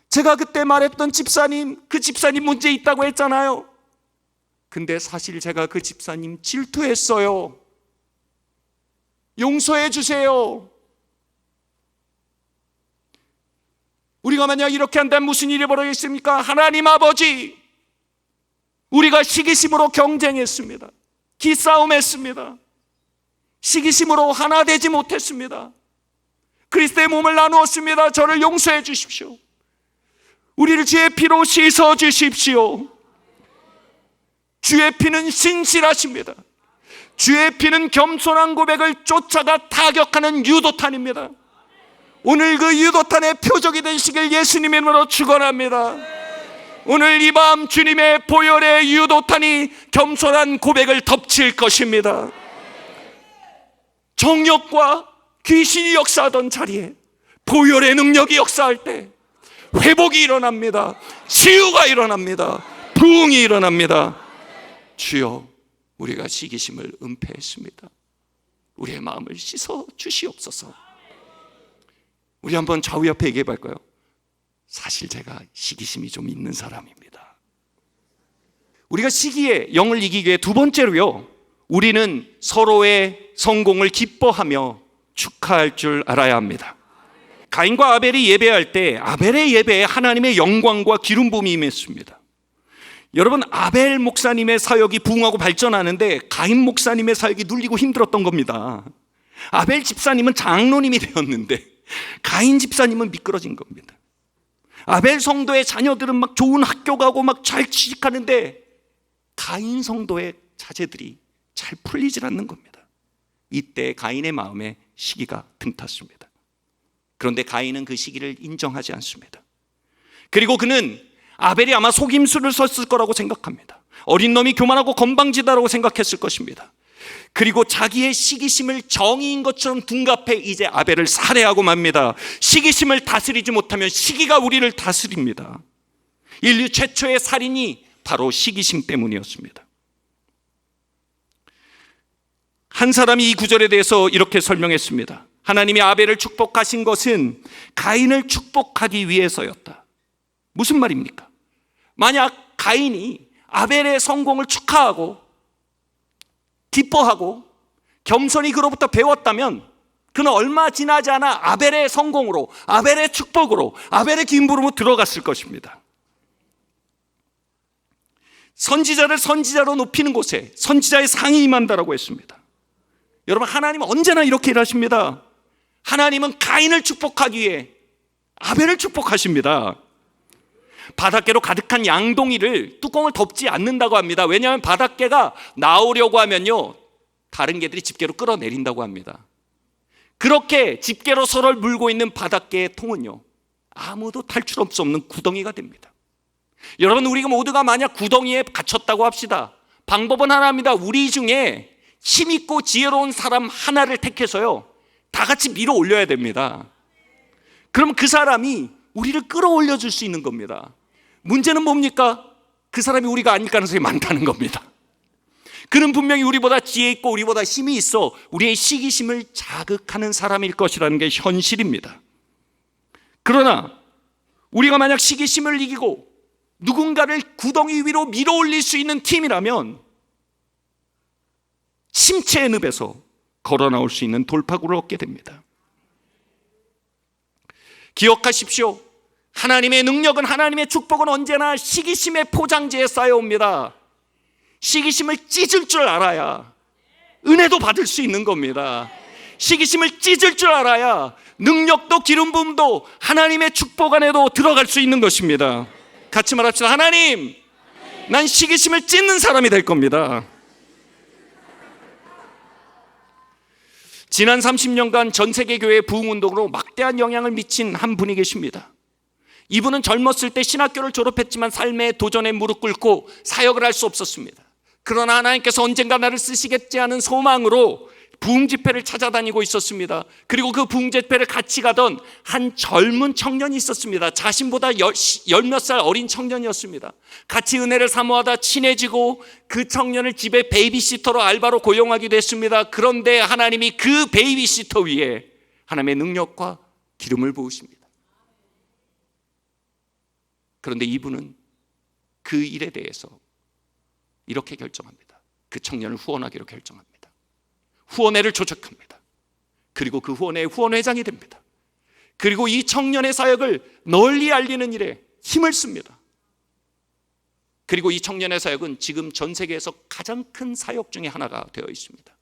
제가 그때 말했던 집사님, 그 집사님 문제 있다고 했잖아요. 근데 사실 제가 그 집사님 질투했어요. 용서해 주세요. 우리가 만약 이렇게 한다면 무슨 일이 벌어지겠습니까? 하나님 아버지, 우리가 시기심으로 경쟁했습니다. 기싸움했습니다. 시기심으로 하나 되지 못했습니다. 그리스도의 몸을 나누었습니다. 저를 용서해 주십시오. 우리를 주의 피로 씻어 주십시오. 주의 피는 신실하십니다. 주의 피는 겸손한 고백을 쫓아가 타격하는 유도탄입니다. 오늘 그 유도탄의 표적이 되시길 예수님의 이름으로 축원합니다. 오늘 이 밤 주님의 보혈의 유도탄이 겸손한 고백을 덮칠 것입니다. 정욕과 귀신이 역사하던 자리에 보혈의 능력이 역사할 때 회복이 일어납니다. 치유가 일어납니다. 부흥이 일어납니다. 주여, 우리가 시기심을 은폐했습니다. 우리의 마음을 씻어 주시옵소서. 우리 한번 좌우옆에 얘기해 볼까요? 사실 제가 시기심이 좀 있는 사람입니다. 우리가 시기에 영을 이기기 위해 두 번째로요, 우리는 서로의 성공을 기뻐하며 축하할 줄 알아야 합니다. 가인과 아벨이 예배할 때 아벨의 예배에 하나님의 영광과 기름 부음이 임했습니다. 여러분, 아벨 목사님의 사역이 부흥하고 발전하는데 가인 목사님의 사역이 눌리고 힘들었던 겁니다. 아벨 집사님은 장로님이 되었는데 가인 집사님은 미끄러진 겁니다. 아벨 성도의 자녀들은 막 좋은 학교 가고 막 잘 취직하는데 가인 성도의 자제들이 잘 풀리질 않는 겁니다. 이때 가인의 마음에 시기가 틈탔습니다. 그런데 가인은 그 시기를 인정하지 않습니다. 그리고 그는 아벨이 아마 속임수를 썼을 거라고 생각합니다. 어린 놈이 교만하고 건방지다라고 생각했을 것입니다. 그리고 자기의 시기심을 정의인 것처럼 둔갑해 이제 아벨을 살해하고 맙니다. 시기심을 다스리지 못하면 시기가 우리를 다스립니다. 인류 최초의 살인이 바로 시기심 때문이었습니다. 한 사람이 이 구절에 대해서 이렇게 설명했습니다. 하나님이 아벨을 축복하신 것은 가인을 축복하기 위해서였다. 무슨 말입니까? 만약 가인이 아벨의 성공을 축하하고 기뻐하고 겸손히 그로부터 배웠다면 그는 얼마 지나지 않아 아벨의 성공으로, 아벨의 축복으로, 아벨의 기쁨으로 들어갔을 것입니다. 선지자를 선지자로 높이는 곳에 선지자의 상이 임한다라고 했습니다. 여러분, 하나님은 언제나 이렇게 일하십니다. 하나님은 가인을 축복하기 위해 아벨을 축복하십니다. 바닷개로 가득한 양동이를 뚜껑을 덮지 않는다고 합니다. 왜냐하면 바닷개가 나오려고 하면요, 다른 개들이 집게로 끌어내린다고 합니다. 그렇게 집게로 서로를 물고 있는 바닷개의 통은요, 아무도 탈출할 수 없는 구덩이가 됩니다. 여러분, 우리가 모두가 만약 구덩이에 갇혔다고 합시다. 방법은 하나입니다. 우리 중에 힘있고 지혜로운 사람 하나를 택해서요, 다 같이 밀어 올려야 됩니다. 그럼 그 사람이 우리를 끌어올려 줄 수 있는 겁니다. 문제는 뭡니까? 그 사람이 우리가 아닐 가능성이 많다는 겁니다. 그는 분명히 우리보다 지혜 있고 우리보다 힘이 있어 우리의 시기심을 자극하는 사람일 것이라는 게 현실입니다. 그러나 우리가 만약 시기심을 이기고 누군가를 구덩이 위로 밀어 올릴 수 있는 팀이라면 침체의 늪에서 걸어 나올 수 있는 돌파구를 얻게 됩니다. 기억하십시오. 하나님의 능력은, 하나님의 축복은 언제나 시기심의 포장지에 쌓여옵니다. 시기심을 찢을 줄 알아야 은혜도 받을 수 있는 겁니다. 시기심을 찢을 줄 알아야 능력도 기름 부음도 하나님의 축복 안에도 들어갈 수 있는 것입니다. 같이 말합시다. 하나님, 난 시기심을 찢는 사람이 될 겁니다. 지난 30년간 전 세계 교회 부흥운동으로 막대한 영향을 미친 한 분이 계십니다. 이분은 젊었을 때 신학교를 졸업했지만 삶의 도전에 무릎 꿇고 사역을 할 수 없었습니다. 그러나 하나님께서 언젠가 나를 쓰시겠지 하는 소망으로 부흥 집회를 찾아다니고 있었습니다. 그리고 그 부흥 집회를 같이 가던 한 젊은 청년이 있었습니다. 자신보다 열 몇 살 어린 청년이었습니다. 같이 은혜를 사모하다 친해지고 그 청년을 집에 베이비시터로 알바로 고용하기도 했습니다. 그런데 하나님이 그 베이비시터 위에 하나님의 능력과 기름을 부으십니다. 그런데 이분은 그 일에 대해서 이렇게 결정합니다. 그 청년을 후원하기로 결정합니다. 후원회를 조직합니다. 그리고 그 후원회의 후원회장이 됩니다. 그리고 이 청년의 사역을 널리 알리는 일에 힘을 씁니다. 그리고 이 청년의 사역은 지금 전 세계에서 가장 큰 사역 중에 하나가 되어 있습니다.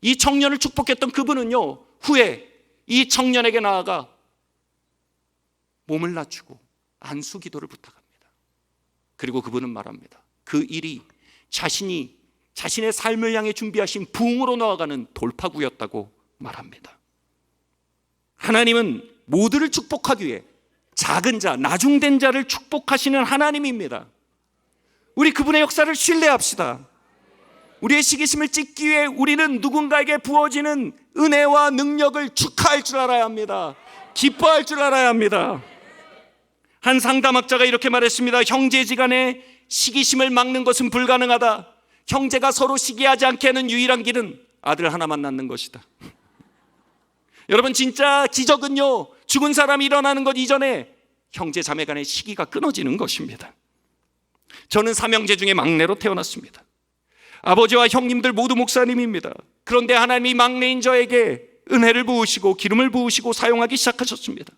이 청년을 축복했던 그분은요, 후에 이 청년에게 나아가 몸을 낮추고 안수 기도를 부탁합니다. 그리고 그분은 말합니다. 그 일이 자신의 삶을 향해 준비하신 부흥으로 나아가는 돌파구였다고 말합니다. 하나님은 모두를 축복하기 위해 작은 자, 나중된 자를 축복하시는 하나님입니다. 우리 그분의 역사를 신뢰합시다. 우리의 시기심을 찢기 위해 우리는 누군가에게 부어지는 은혜와 능력을 축하할 줄 알아야 합니다. 기뻐할 줄 알아야 합니다. 한 상담학자가 이렇게 말했습니다. 형제지간에 시기심을 막는 것은 불가능하다. 형제가 서로 시기하지 않게 하는 유일한 길은 아들 하나만 낳는 것이다. 여러분, 진짜 기적은요, 죽은 사람이 일어나는 것 이전에 형제 자매 간의 시기가 끊어지는 것입니다. 저는 삼형제 중에 막내로 태어났습니다. 아버지와 형님들 모두 목사님입니다. 그런데 하나님이 막내인 저에게 은혜를 부으시고 기름을 부으시고 사용하기 시작하셨습니다.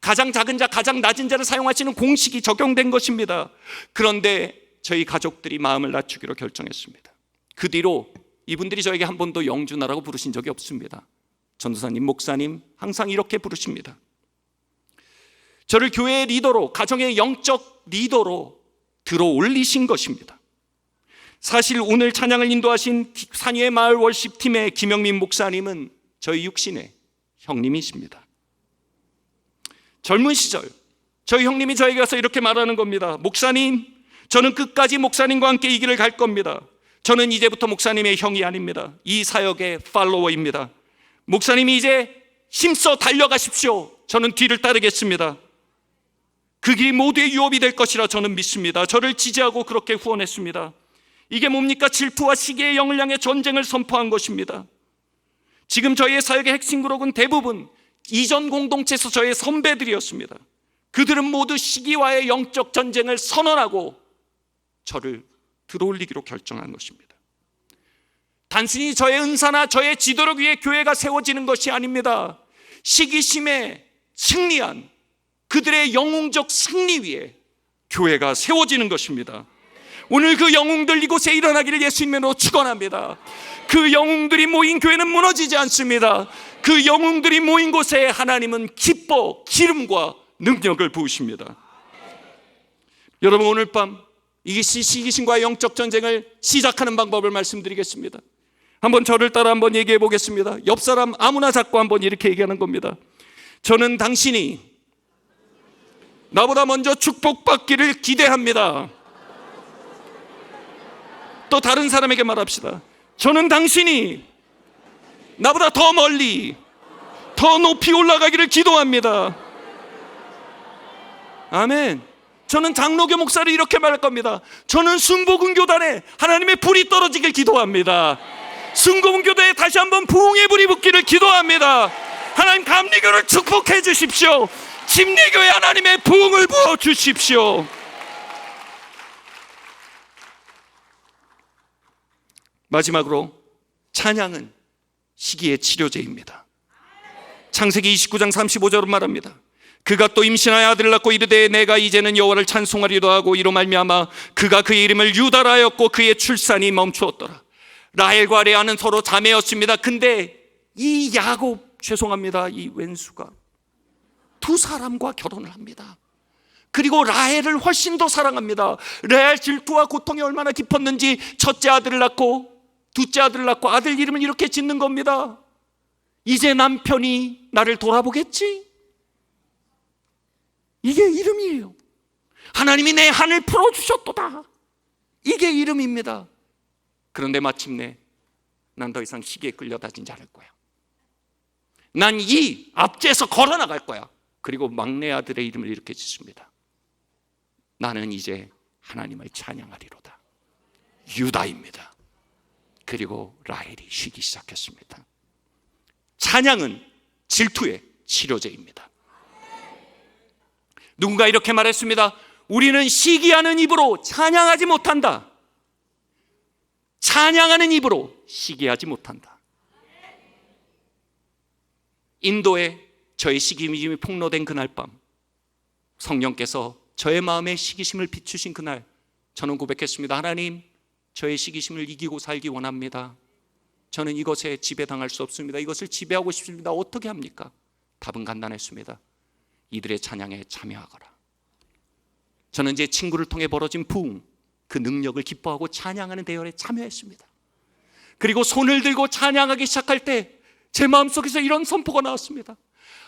가장 작은 자, 가장 낮은 자를 사용하시는 공식이 적용된 것입니다. 그런데 저희 가족들이 마음을 낮추기로 결정했습니다. 그 뒤로 이분들이 저에게 한 번도 영준아라고 부르신 적이 없습니다. 전도사님, 목사님 항상 이렇게 부르십니다. 저를 교회의 리더로, 가정의 영적 리더로 들어 올리신 것입니다. 사실 오늘 찬양을 인도하신 산위의 마을 월십팀의 김영민 목사님은 저희 육신의 형님이십니다. 젊은 시절 저희 형님이 저에게 가서 이렇게 말하는 겁니다. 목사님, 저는 끝까지 목사님과 함께 이 길을 갈 겁니다. 저는 이제부터 목사님의 형이 아닙니다. 이 사역의 팔로워입니다. 목사님이 이제 힘써 달려가십시오. 저는 뒤를 따르겠습니다. 그 길이 모두의 유업이 될 것이라 저는 믿습니다. 저를 지지하고 그렇게 후원했습니다. 이게 뭡니까? 질투와 시기의 영을 향해 전쟁을 선포한 것입니다. 지금 저희의 사역의 핵심 그룹은 대부분 이전 공동체에서 저의 선배들이었습니다. 그들은 모두 시기와의 영적 전쟁을 선언하고 저를 들어올리기로 결정한 것입니다. 단순히 저의 은사나 저의 지도력 위에 교회가 세워지는 것이 아닙니다. 시기심에 승리한 그들의 영웅적 승리 위에 교회가 세워지는 것입니다. 오늘 그 영웅들 이곳에 일어나기를 예수님으로 축원합니다. 그 영웅들이 모인 교회는 무너지지 않습니다. 그 영웅들이 모인 곳에 하나님은 기뻐 기름과 능력을 부으십니다. 여러분, 오늘 밤 이 시기심과 영적 전쟁을 시작하는 방법을 말씀드리겠습니다. 한번 저를 따라 한번 얘기해 보겠습니다. 옆 사람 아무나 잡고 한번 이렇게 얘기하는 겁니다. 저는 당신이 나보다 먼저 축복받기를 기대합니다. 또 다른 사람에게 말합시다. 저는 당신이 나보다 더 멀리, 더 높이 올라가기를 기도합니다. 아멘. 저는 장로교 목사를 이렇게 말할 겁니다. 저는 순복음교단에 하나님의 불이 떨어지길 기도합니다. 순복음교단에 다시 한번 부흥의 불이 붙기를 기도합니다. 하나님, 감리교를 축복해 주십시오. 침례교회 하나님의 부흥을 부어 주십시오. 마지막으로 찬양은 시기의 치료제입니다. 창세기 29장 35절은 말합니다. 그가 또 임신하여 아들을 낳고 이르되 내가 이제는 여호와를 찬송하리도 하고 이로 말미암아 그가 그의 이름을 유다라 하였고 그의 출산이 멈추었더라. 라헬과 레아는 서로 자매였습니다. 근데 이 야곱, 죄송합니다, 이 왼수가 두 사람과 결혼을 합니다. 그리고 라헬을 훨씬 더 사랑합니다. 레알 질투와 고통이 얼마나 깊었는지 첫째 아들을 낳고 둘째 아들을 낳고 아들 이름을 이렇게 짓는 겁니다. 이제 남편이 나를 돌아보겠지? 이게 이름이에요. 하나님이 내 한을 풀어주셨도다. 이게 이름입니다. 그런데 마침내 난 더 이상 시기에 끌려다니지 않을 거야. 난 이 앞제에서 걸어나갈 거야. 그리고 막내 아들의 이름을 이렇게 짓습니다. 나는 이제 하나님을 찬양하리로다. 유다입니다. 그리고 라헬이 쉬기 시작했습니다. 찬양은 질투의 치료제입니다. 누군가 이렇게 말했습니다. 우리는 시기하는 입으로 찬양하지 못한다. 찬양하는 입으로 시기하지 못한다. 인도에 저의 시기심이 폭로된 그날 밤, 성령께서 저의 마음에 시기심을 비추신 그날, 저는 고백했습니다. 하나님, 저의 시기심을 이기고 살기 원합니다. 저는 이것에 지배당할 수 없습니다. 이것을 지배하고 싶습니다. 어떻게 합니까? 답은 간단했습니다. 이들의 찬양에 참여하거라. 저는 제 친구를 통해 벌어진 부흥, 그 능력을 기뻐하고 찬양하는 대열에 참여했습니다. 그리고 손을 들고 찬양하기 시작할 때 제 마음속에서 이런 선포가 나왔습니다.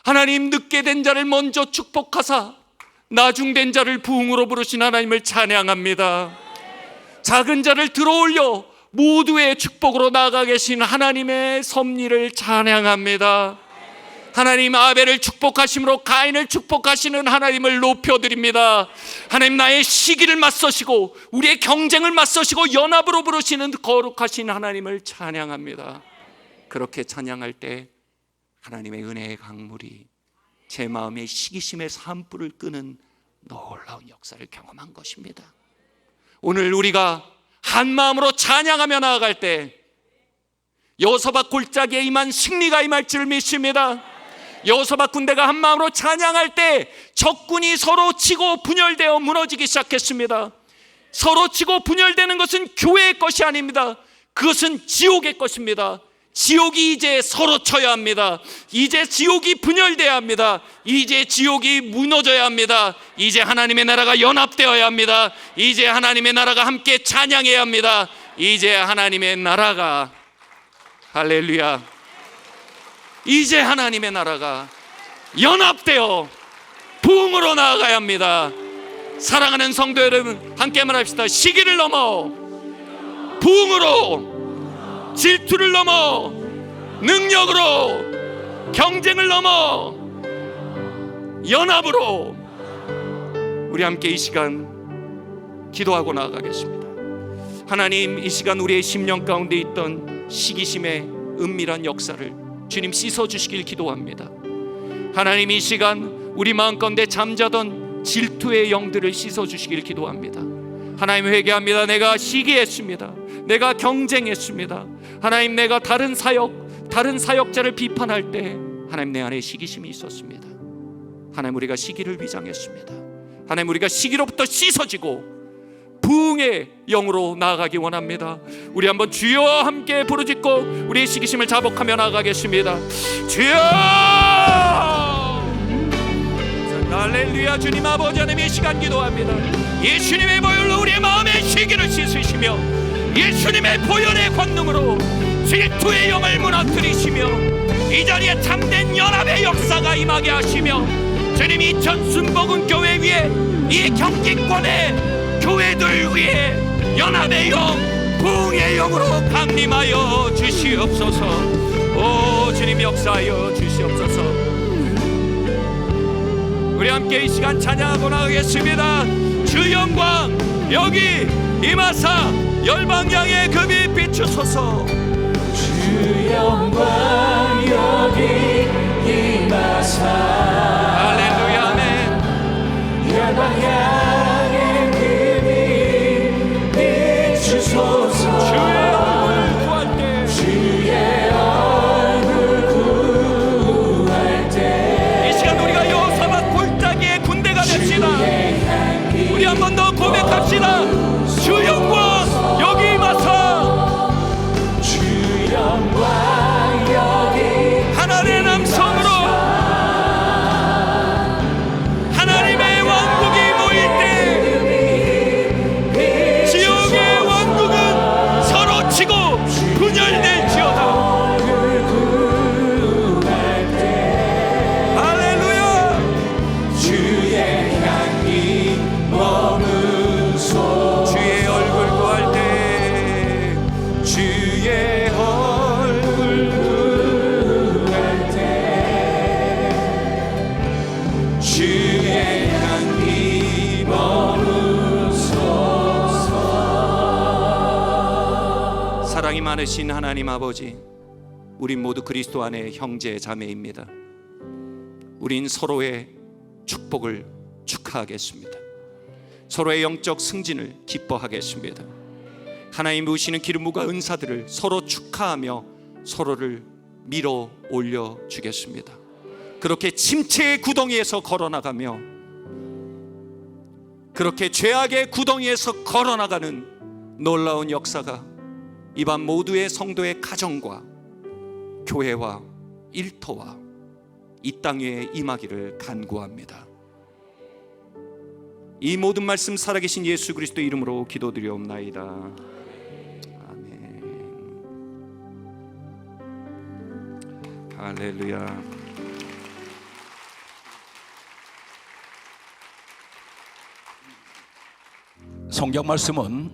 하나님, 늦게 된 자를 먼저 축복하사 나중된 자를 부흥으로 부르신 하나님을 찬양합니다. 작은 자를 들어올려 모두의 축복으로 나아가 계신 하나님의 섭리를 찬양합니다. 하나님 아벨을 축복하심으로 가인을 축복하시는 하나님을 높여드립니다. 하나님 나의 시기를 맞서시고 우리의 경쟁을 맞서시고 연합으로 부르시는 거룩하신 하나님을 찬양합니다. 그렇게 찬양할 때 하나님의 은혜의 강물이 제 마음의 시기심의 산불을 끄는 놀라운 역사를 경험한 것입니다. 오늘 우리가 한 마음으로 찬양하며 나아갈 때 여호사밧 골짜기에 임한 승리가 임할 줄 믿습니다. 여호사밧 군대가 한 마음으로 찬양할 때 적군이 서로 치고 분열되어 무너지기 시작했습니다. 서로 치고 분열되는 것은 교회의 것이 아닙니다. 그것은 지옥의 것입니다. 지옥이 이제 서로 쳐야 합니다. 이제 지옥이 분열되어야 합니다. 이제 지옥이 무너져야 합니다. 이제 하나님의 나라가 연합되어야 합니다. 이제 하나님의 나라가 함께 찬양해야 합니다. 이제 하나님의 나라가, 할렐루야, 이제 하나님의 나라가 연합되어 부흥으로 나아가야 합니다. 사랑하는 성도 여러분, 함께 말합시다. 시기를 넘어 부흥으로, 질투를 넘어 능력으로, 경쟁을 넘어 연합으로 우리 함께 이 시간 기도하고 나아가겠습니다. 하나님, 이 시간 우리의 심령 가운데 있던 시기심의 은밀한 역사를 주님 씻어주시길 기도합니다. 하나님, 이 시간 우리 마음 가운데 잠자던 질투의 영들을 씻어주시길 기도합니다. 하나님, 회개합니다. 내가 시기했습니다. 내가 경쟁했습니다. 하나님, 내가 다른 사역자를 비판할 때 하나님 내 안에 시기심이 있었습니다. 하나님, 우리가 시기를 위장했습니다. 하나님, 우리가 시기로부터 씻어지고 부흥의 영으로 나아가기 원합니다. 우리 한번 주여와 함께 부르짖고 우리의 시기심을 자복하며 나아가겠습니다. 주여! 할렐루야. 주님 아버지 하나님, 이 시간 기도합니다. 예수님의 보혈로 우리의 마음의 시기를 씻으시며 예수님의 보혈의 권능으로 질투의 영을 무너뜨리시며 이 자리에 참된 연합의 역사가 임하게 하시며 주님, 이천 순복음 교회 위에 이 경기권의 교회들 위에 연합의 영, 부흥의 영으로 강림하여 주시옵소서. 오 주님, 역사하여 주시옵소서. 우리 함께 이 시간 찬양하고 나가겠습니다. 주 영광 여기 임하사 열방향에 금이 비추소서. 주 영광 여기 임하사 할렐루야, 아멘. 열방향에 금이 비추소서. 주의 얼굴 구할 때, 주의 얼굴 구할 때 이 시간 우리가 여호사밧 골짜기의 군대가 됩시다. 우리 한 번 더 고백합시다. 주 영광 여기 임하사. 주 영광 여기 하나님의 남성으로 하나님의 왕국이 모일 때 지옥의 왕국은 서로 치고 분열될지어다. 할렐루야. 주의 향기 머무소. 주의 얼굴 구할 때, 주의 얼굴 구할 때 주의 향기 머무소서. 사랑이 많으신 하나님 아버지, 우린 모두 그리스도 안에 형제 자매입니다. 우린 서로의 축복을 축하하겠습니다. 서로의 영적 승진을 기뻐하겠습니다. 하나님 부으시는 기름 부과 은사들을 서로 축하하며 서로를 밀어 올려 주겠습니다. 그렇게 침체의 구덩이에서 걸어나가며 그렇게 죄악의 구덩이에서 걸어나가는 놀라운 역사가 이반 모두의 성도의 가정과 교회와 일터와 이 땅 위에 임하기를 간구합니다. 이 모든 말씀 살아계신 예수 그리스도 이름으로 기도드리옵나이다. 아멘. 할렐루야. 성경 말씀은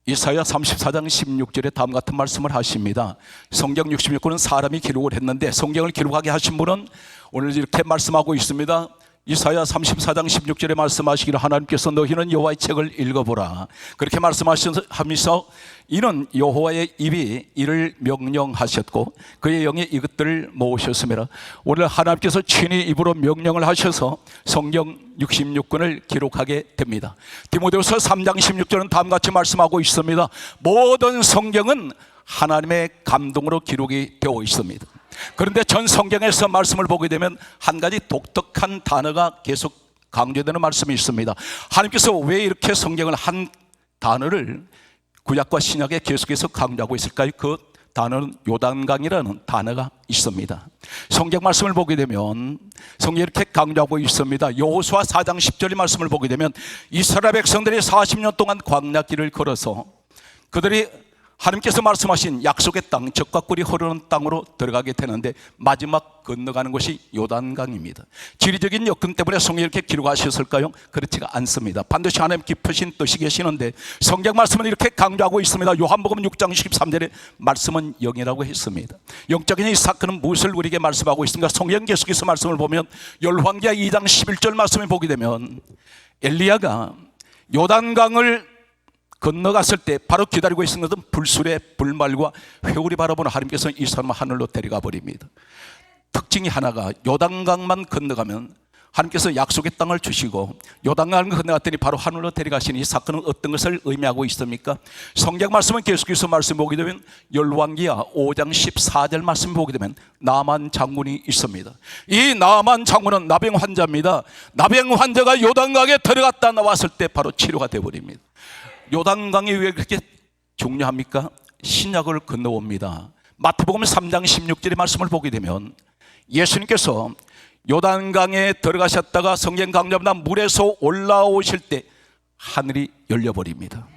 이사야 34장 16절에 다음 같은 말씀을 하십니다. 성경 66권은 사람이 기록을 했는데 성경을 기록하게 하신 분은 오늘 이렇게 말씀하고 있습니다. 이사야 34장 16절에 말씀하시기를 하나님께서 너희는 여호와의 책을 읽어보라. 그렇게 말씀하시면서 이는 여호와의 입이 이를 명령하셨고 그의 영이 이것들을 모으셨음이라. 오늘 하나님께서 친히 입으로 명령을 하셔서 성경 66권을 기록하게 됩니다. 디모데후서 3장 16절은 다음같이 말씀하고 있습니다. 모든 성경은 하나님의 감동으로 기록이 되어 있습니다. 그런데 전 성경에서 말씀을 보게 되면 한 가지 독특한 단어가 계속 강조되는 말씀이 있습니다. 하나님께서 왜 이렇게 성경을 한 단어를 구약과 신약에 계속해서 강조하고 있을까요? 그 단어는 요단강이라는 단어가 있습니다. 성경 말씀을 보게 되면 성경이 이렇게 강조하고 있습니다. 여호수아 4장 10절의 말씀을 보게 되면 이스라엘 백성들이 40년 동안 광야길을 걸어서 그들이 하나님께서 말씀하신 약속의 땅, 젖과 꿀이 흐르는 땅으로 들어가게 되는데 마지막 건너가는 곳이 요단강입니다. 지리적인 여건 때문에 성경이 이렇게 기록하셨을까요? 그렇지가 않습니다. 반드시 하나님 깊으신 뜻이 계시는데 성경 말씀은 이렇게 강조하고 있습니다. 요한복음 6장 13절에 말씀은 영이라고 했습니다. 영적인 이 사건은 무엇을 우리에게 말씀하고 있습니까? 성경 계속해서 말씀을 보면 열왕기하 2장 11절 말씀을 보게 되면 엘리야가 요단강을 건너갔을 때 바로 기다리고 있는 것은 불술의 불말과 회오리 바라보는 하나님께서 이 사람을 하늘로 데려가 버립니다. 특징이 하나가 요단강만 건너가면 하나님께서 약속의 땅을 주시고 요단강을 건너갔더니 바로 하늘로 데려가시는 이 사건은 어떤 것을 의미하고 있습니까? 성경 말씀은 계속해서 말씀 보게 되면 열왕기하 5장 14절 말씀 보게 되면 나만 장군이 있습니다. 이 나만 장군은 나병 환자입니다. 나병 환자가 요단강에 들어갔다 나왔을 때 바로 치료가 되어버립니다. 요단강이 왜 그렇게 중요합니까? 신약을 건너옵니다. 마태복음 3장 16절의 말씀을 보게 되면 예수님께서 요단강에 들어가셨다가 성경 강조합니다. 물에서 올라오실 때 하늘이 열려버립니다.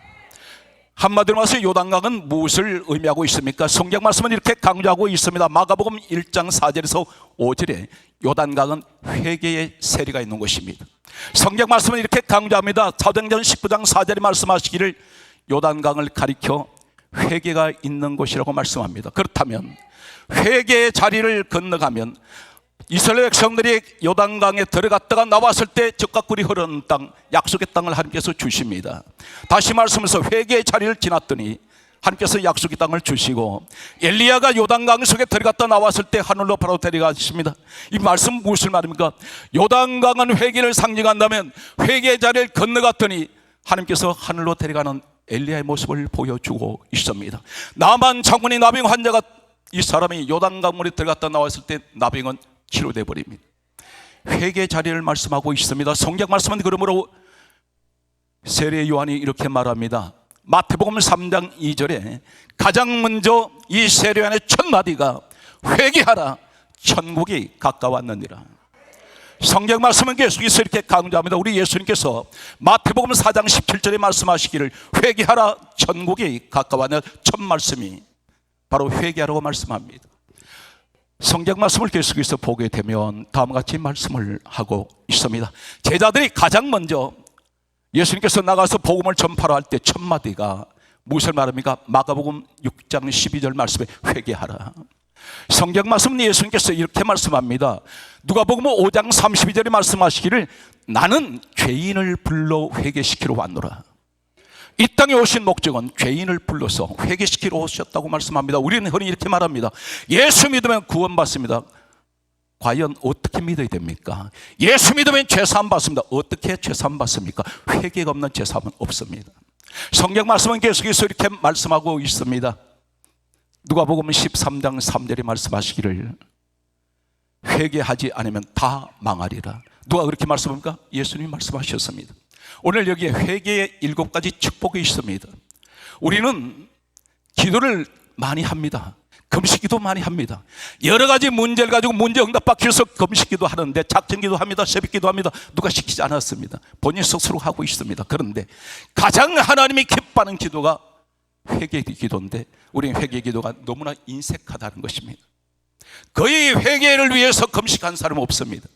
한마디로 말해서 요단강은 무엇을 의미하고 있습니까? 성경 말씀은 이렇게 강조하고 있습니다. 마가복음 1장 4절에서 5절에 요단강은 회개의 세리가 있는 곳입니다. 성경 말씀은 이렇게 강조합니다. 사도행전 19장 4절에 말씀하시기를 요단강을 가리켜 회개가 있는 곳이라고 말씀합니다. 그렇다면 회개의 자리를 건너가면 이스라엘 백성들이 요단강에 들어갔다가 나왔을 때 젖과 꿀이 흐르는 땅, 약속의 땅을 하나님께서 주십니다. 다시 말씀해서 회개의 자리를 지났더니 하나님께서 약속의 땅을 주시고 엘리야가 요단강 속에 들어갔다 나왔을 때 하늘로 바로 데려가십니다. 이 말씀 무엇을 말입니까? 요단강은 회개를 상징한다면 회개의 자리를 건너갔더니 하나님께서 하늘로 데려가는 엘리야의 모습을 보여주고 있습니다. 나만 장군이 나병 환자가 이 사람이 요단강물에 들어갔다 나왔을 때 나병은 치료돼 버립니다. 회개의 자리를 말씀하고 있습니다. 성경 말씀은 그러므로 세례 요한이 이렇게 말합니다. 마태복음 3장 2절에 가장 먼저 이 세례 요한의 첫 마디가 회개하라 천국이 가까웠느니라. 성경 말씀은 계속해서 이렇게 강조합니다. 우리 예수님께서 마태복음 4장 17절에 말씀하시기를 회개하라 천국이 가까웠느니라. 첫 말씀이 바로 회개하라고 말씀합니다. 성경 말씀을 계속해서 보게 되면 다음과 같이 말씀을 하고 있습니다. 제자들이 가장 먼저 예수님께서 나가서 복음을 전파를 할 때 첫 마디가 무엇을 말합니까? 마가복음 6장 12절 말씀에 회개하라. 성경 말씀은 예수님께서 이렇게 말씀합니다. 누가복음 5장 32절에 말씀하시기를 나는 죄인을 불러 회개시키러 왔노라. 이 땅에 오신 목적은 죄인을 불러서 회개시키러 오셨다고 말씀합니다. 우리는 흔히 이렇게 말합니다. 예수 믿으면 구원받습니다. 과연 어떻게 믿어야 됩니까? 예수 믿으면 죄사함 받습니다. 어떻게 죄사함 받습니까? 회개가 없는 죄사함은 없습니다. 성경 말씀은 계속해서 이렇게 말씀하고 있습니다. 누가복음 13장 3절에 말씀하시기를 회개하지 않으면 다 망하리라. 누가 그렇게 말씀합니까? 예수님이 말씀하셨습니다. 오늘 여기에 회개의 7가지 축복이 있습니다. 우리는 기도를 많이 합니다. 금식기도 많이 합니다. 여러 가지 문제를 가지고 문제 응답받기 위해서 금식기도 하는데 작정기도 합니다. 새벽기도 합니다. 누가 시키지 않았습니다. 본인 스스로 하고 있습니다. 그런데 가장 하나님이 기뻐하는 기도가 회개 기도인데 우리는 회개 기도가 너무나 인색하다는 것입니다. 거의 회개를 위해서 금식한 사람 없습니다.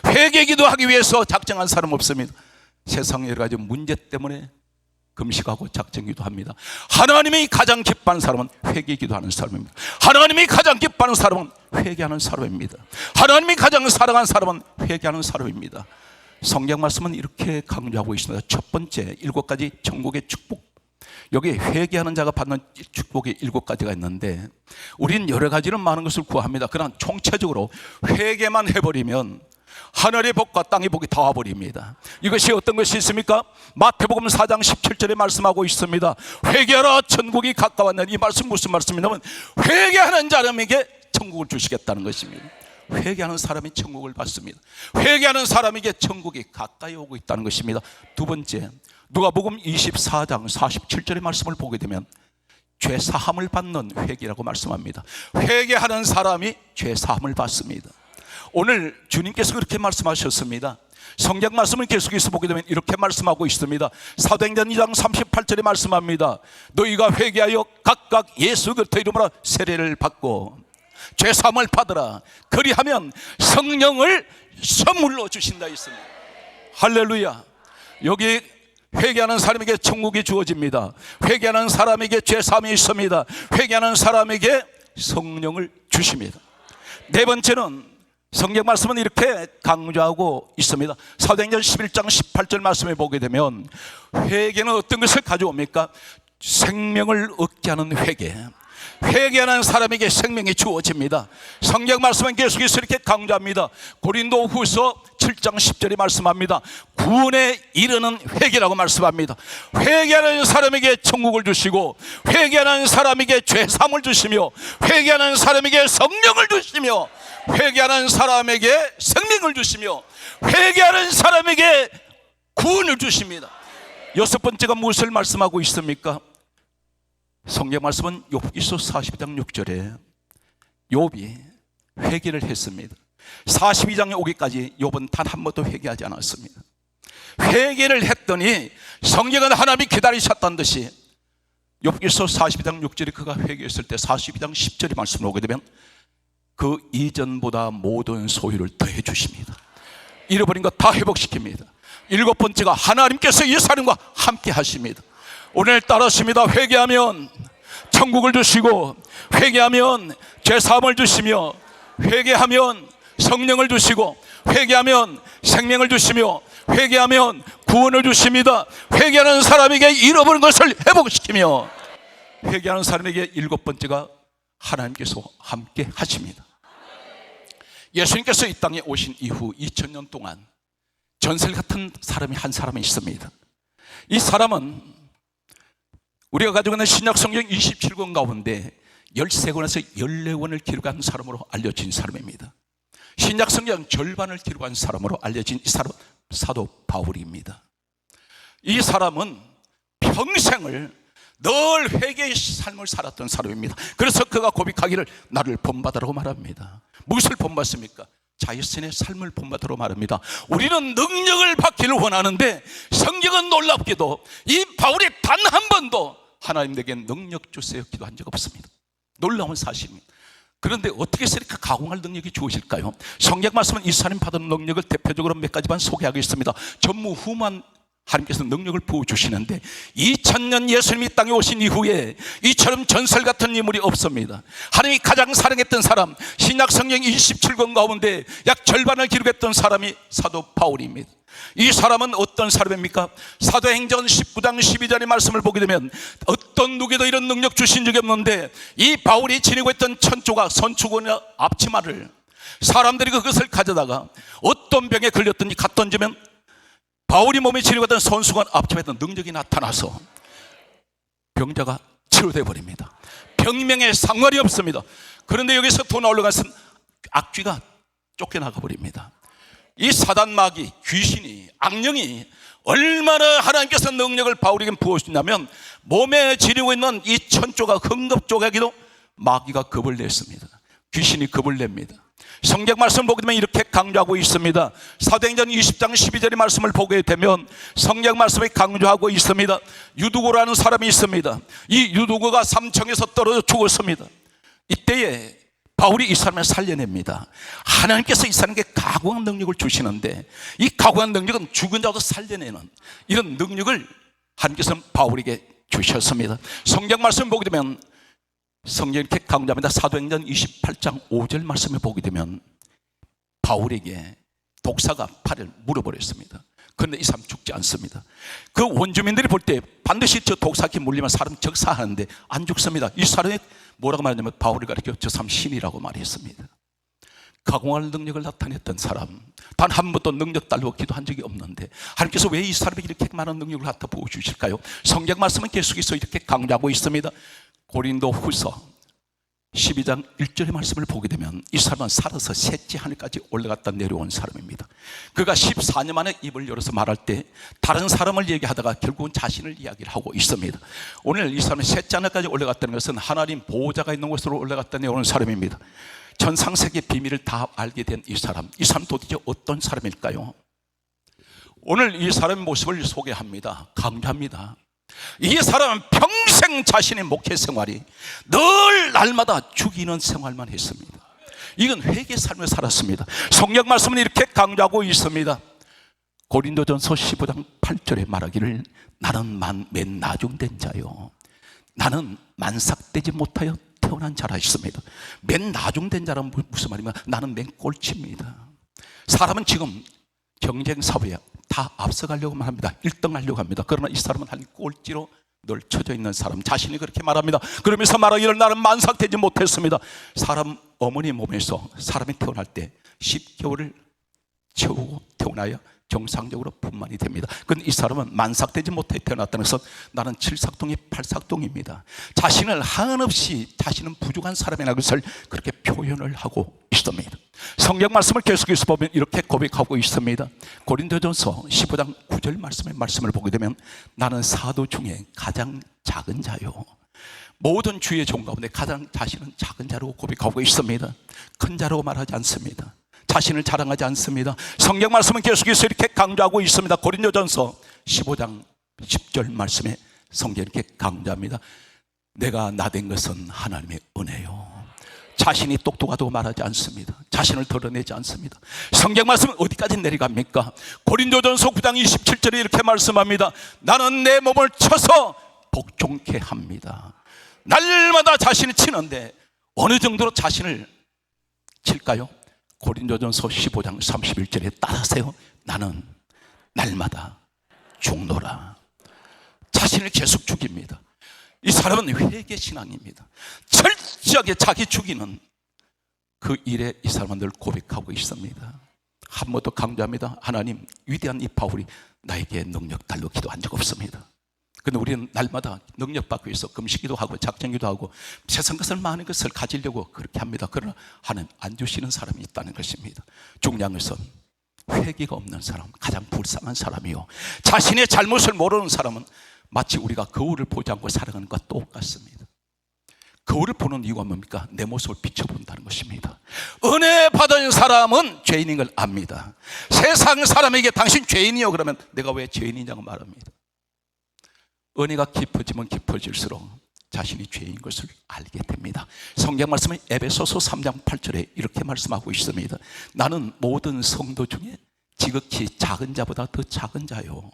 회개 기도하기 위해서 작정한 사람 없습니다. 세상 여러 가지 문제 때문에 금식하고 작정기도 합니다. 하나님이 가장 기뻐하는 사람은 회개기도 하는 사람입니다. 하나님이 가장 기뻐하는 사람은 회개하는 사람입니다. 하나님이 가장 사랑하는 사람은 회개하는 사람입니다. 성경 말씀은 이렇게 강조하고 있습니다. 첫 번째 7가지 천국의 축복, 여기 회개하는 자가 받는 축복이 7가지가 있는데 우리는 여러 가지는 많은 것을 구합니다. 그러나 총체적으로 회개만 해버리면 하늘의 복과 땅의 복이 다 와버립니다. 이것이 어떤 것이 있습니까? 마태복음 4장 17절에 말씀하고 있습니다. 회개하라 천국이 가까웠느니, 이 말씀 무슨 말씀이냐면 회개하는 사람에게 천국을 주시겠다는 것입니다. 회개하는 사람이 천국을 받습니다. 회개하는 사람에게 천국이 가까이 오고 있다는 것입니다. 두 번째, 누가복음 24장 47절의 말씀을 보게 되면 죄 사함을 받는 회개라고 말씀합니다. 회개하는 사람이 죄 사함을 받습니다. 오늘 주님께서 그렇게 말씀하셨습니다. 성경 말씀을 계속해서 보게 되면 이렇게 말씀하고 있습니다. 사도행전 2장 38절에 말씀합니다. 너희가 회개하여 각각 예수 그리스도 이름으로 세례를 받고 죄 사함을 받으라. 그리하면 성령을 선물로 주신다 했습니다. 할렐루야. 여기 회개하는 사람에게 천국이 주어집니다. 회개하는 사람에게 죄 사함이 있습니다. 회개하는 사람에게 성령을 주십니다. 네 번째는 성경 말씀은 이렇게 강조하고 있습니다. 사도행전 11장 18절 말씀에 보게 되면 회개는 어떤 것을 가져옵니까? 생명을 얻게 하는 회개. 회개하는 사람에게 생명이 주어집니다. 성경 말씀은 계속해서 이렇게 강조합니다. 고린도후서 7장 10절에 말씀합니다. 구원에 이르는 회개라고 말씀합니다. 회개하는 사람에게 천국을 주시고 회개하는 사람에게 죄사함을 주시며 회개하는 사람에게 성령을 주시며 회개하는 사람에게 생명을 주시며 회개하는 사람에게 구원을 주십니다. 여섯 번째가 무엇을 말씀하고 있습니까? 성경 말씀은 욥기서 42장 6절에 욥이 회개를 했습니다. 42장에 오기까지 욥은 단 한 번도 회개하지 않았습니다. 회개를 했더니 성경은 하나님이 기다리셨다는 듯이 욥기서 42장 6절에 그가 회개했을 때 42장 10절의 말씀을 보게 되면 그 이전보다 모든 소유를 더해 주십니다. 잃어버린 것 다 회복시킵니다. 일곱 번째가 하나님께서 이 사람과 함께 하십니다. 오늘 따르십니다. 회개하면 천국을 주시고 회개하면 죄사함을 주시며 회개하면 성령을 주시고 회개하면 생명을 주시며 회개하면 구원을 주십니다. 회개하는 사람에게 잃어버린 것을 회복시키며 회개하는 사람에게 일곱 번째가 하나님께서 함께 하십니다. 예수님께서 이 땅에 오신 이후 2000년 동안 전설 같은 사람이 한 사람이 있습니다. 이 사람은 우리가 가지고 있는 신약 성경 27권 가운데 13권에서 14권을 기록한 사람으로 알려진 사람입니다. 신약 성경 절반을 기록한 사람으로 알려진 이 사람은 사도 바울입니다. 이 사람은 평생을 늘 회개의 삶을 살았던 사람입니다. 그래서 그가 고백하기를 나를 본받으라고 말합니다. 무엇을 본받습니까? 자신의 삶을 본받으라고 말합니다. 우리는 능력을 받기를 원하는데 성경은 놀랍게도 이 바울이 단 한 번도 하나님에게 능력 주세요 기도한 적 없습니다. 놀라운 사실입니다. 그런데 어떻게 해서 이렇게 가공할 능력이 주어질까요? 성경 말씀은 이 사람이 받은 능력을 대표적으로 몇 가지만 소개하겠습니다. 전무후무한 하나님께서 능력을 부어주시는데 2000년 예수님이 땅에 오신 이후에 이처럼 전설 같은 인물이 없습니다. 하나님이 가장 사랑했던 사람, 신약 성경 27권 가운데 약 절반을 기록했던 사람이 사도 바울입니다. 이 사람은 어떤 사람입니까? 사도행전 19장 12절의 말씀을 보게 되면 어떤 누구에도 이런 능력 주신 적이 없는데 이 바울이 지니고 있던 천조각, 선축원의 앞치마를 사람들이 그것을 가져다가 어떤 병에 걸렸든지 갖다 던지면 바울이 몸에 지니고 있던 선수관 앞치마에 능력이 나타나서 병자가 치료되어 버립니다. 병명에 상관이 없습니다. 그런데 여기서 더 나올러 가서는 악귀가 쫓겨나가 버립니다. 이 사단 마귀, 귀신이, 악령이 얼마나 하나님께서 능력을 바울에게 부어주냐면 몸에 지니고 있는 이 천조각, 흥겁조각에도 마귀가 겁을 냈습니다. 귀신이 겁을 냅니다. 성경 말씀을 보게 되면 이렇게 강조하고 있습니다. 사도행전 20장 12절의 말씀을 보게 되면 성경 말씀이 강조하고 있습니다. 유두고라는 사람이 있습니다. 이 유두고가 삼청에서 떨어져 죽었습니다. 이때에 바울이 이 사람을 살려냅니다. 하나님께서 이 사람에게 가공한 능력을 주시는데 이 가공한 능력은 죽은 자도 살려내는 이런 능력을 하나님께서는 바울에게 주셨습니다. 성경 말씀 보게 되면 성경 이렇게 강조합니다. 사도행전 28장 5절 말씀을 보게 되면 바울에게 독사가 팔을 물어버렸습니다. 그런데 이 사람 죽지 않습니다. 그 원주민들이 볼 때 반드시 저 독사에 물리면 사람 적사하는데 안 죽습니다. 이 사람이 뭐라고 말하냐면 바울을 가리켜 저 사람 신이라고 말했습니다. 가공할 능력을 나타냈던 사람, 단 한 번도 능력 달라고 기도한 적이 없는데 하나님께서 왜 이 사람에게 이렇게 많은 능력을 갖다 부어주실까요? 성경 말씀은 계속해서 이렇게 강조하고 있습니다. 고린도 후서 12장 1절의 말씀을 보게 되면 이 사람은 살아서 셋째 하늘까지 올라갔다 내려온 사람입니다. 그가 14년 만에 입을 열어서 말할 때 다른 사람을 얘기하다가 결국은 자신을 이야기를 하고 있습니다. 오늘 이 사람이 셋째 하늘까지 올라갔다는 것은 하나님 보호자가 있는 곳으로 올라갔다 내려온 사람입니다. 전상세계 비밀을 다 알게 된 이 사람 도대체 어떤 사람일까요? 오늘 이 사람의 모습을 소개합니다. 강조합니다. 이 사람은 평생 자신의 목회 생활이 늘 날마다 죽이는 생활만 했습니다. 이건 회개 삶을 살았습니다. 성경 말씀은 이렇게 강조하고 있습니다. 고린도전서 15장 8절에 말하기를 나는 맨 나중된 자요 나는 만삭되지 못하여 태어난 자라 했습니다. 맨 나중된 자란 무슨 말이냐? 나는 맨 꼴찌입니다. 사람은 지금 경쟁 사회에 다 앞서가려고만 합니다. 1등 하려고 합니다. 그러나 이 사람은 한 꼴찌로 늘 쳐져 있는 사람, 자신이 그렇게 말합니다. 그러면서 말하기를 나는 만삭되지 못했습니다. 사람 어머니 몸에서 사람이 태어날 때 10개월을 채우고 태어나야 정상적으로 분만이 됩니다. 그런데 이 사람은 만삭되지 못해 태어났다는 것은 나는 7삭동이 8삭동입니다. 자신을 한없이 자신은 부족한 사람이라는 것을 그렇게 표현을 하고 있습니다. 성경 말씀을 계속해서 보면 이렇게 고백하고 있습니다. 고린도전서 15장 9절 말씀을 보게 되면 나는 사도 중에 가장 작은 자요 모든 주의 종 가운데 가장 자신은 작은 자로 고백하고 있습니다. 큰 자라고 말하지 않습니다. 자신을 자랑하지 않습니다. 성경 말씀은 계속해서 이렇게 강조하고 있습니다. 고린도전서 15장 10절 말씀에 성경이 이렇게 강조합니다. 내가 나된 것은 하나님의 은혜요 자신이 똑똑하다고 말하지 않습니다. 자신을 드러내지 않습니다. 성경 말씀은 어디까지 내려갑니까? 고린도전서 9장 27절에 이렇게 말씀합니다. 나는 내 몸을 쳐서 복종케 합니다. 날마다 자신을 치는데 어느 정도로 자신을 칠까요? 고린도전서 15장 31절에 따라하세요. 나는 날마다 죽노라. 자신을 계속 죽입니다. 이 사람은 회개신앙입니다. 철저하게 자기 죽이는 그 일에 이 사람은 늘 고백하고 있습니다. 한 번 더 강조합니다. 하나님, 위대한 이 바울이 나에게 능력 달라고 기도한 적 없습니다. 그런데 우리는 날마다 능력 받기 위해서 금식기도 하고 작정기도 하고 세상 것을 많은 것을 가지려고 그렇게 합니다. 그러나 하나님 안 주시는 사람이 있다는 것입니다. 중요한 것은 회개가 없는 사람, 가장 불쌍한 사람이요 자신의 잘못을 모르는 사람은 마치 우리가 거울을 보지 않고 살아가는 것과 똑같습니다. 거울을 보는 이유가 뭡니까? 내 모습을 비춰본다는 것입니다. 은혜 받은 사람은 죄인인 걸 압니다. 세상 사람에게 당신 죄인이요 그러면 내가 왜 죄인이냐고 말합니다. 은혜가 깊어지면 깊어질수록 자신이 죄인 것을 알게 됩니다. 성경 말씀은 에베소서 3장 8절에 이렇게 말씀하고 있습니다. 나는 모든 성도 중에 지극히 작은 자보다 더 작은 자요.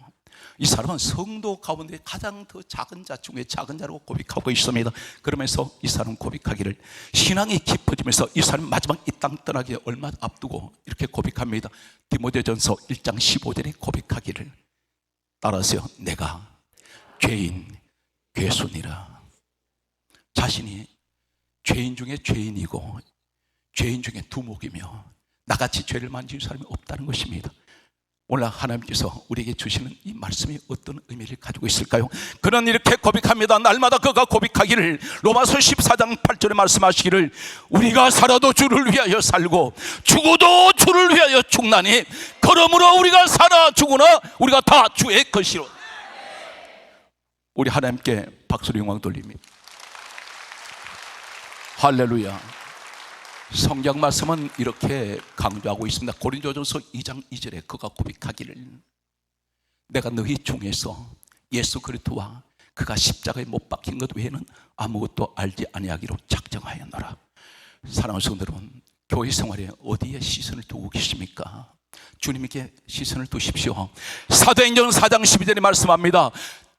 이 사람은 성도 가운데 가장 더 작은 자 중에 작은 자라고 고백하고 있습니다. 그러면서 이 사람 고백하기를 신앙이 깊어지면서 이 사람 마지막 이 땅 떠나기 얼마 앞두고 이렇게 고백합니다. 디모데전서 1장 15절에 고백하기를 따라하세요. 내가 죄인 괴순이라. 자신이 죄인 중에 죄인이고 죄인 중에 두목이며 나같이 죄를 만진 사람이 없다는 것입니다. 오늘 하나님께서 우리에게 주시는 이 말씀이 어떤 의미를 가지고 있을까요? 그는 이렇게 고백합니다. 날마다 그가 고백하기를 로마서 14장 8절에 말씀하시기를 우리가 살아도 주를 위하여 살고 죽어도 주를 위하여 죽나니 그러므로 우리가 살아 죽으나 우리가 다 주의 것이로. 우리 하나님께 박수로 영광 돌립니다. 할렐루야. 성경 말씀은 이렇게 강조하고 있습니다. 고린도전서 2장 2절에 그가 고백하기를 내가 너희 중에서 예수 그리스도와 그가 십자가에 못 박힌 것 외에는 아무것도 알지 아니하기로 작정하였노라. 사랑하는 성도 여러분, 교회 생활에 어디에 시선을 두고 계십니까? 주님께 시선을 두십시오. 사도행전 4장 12절에 말씀합니다.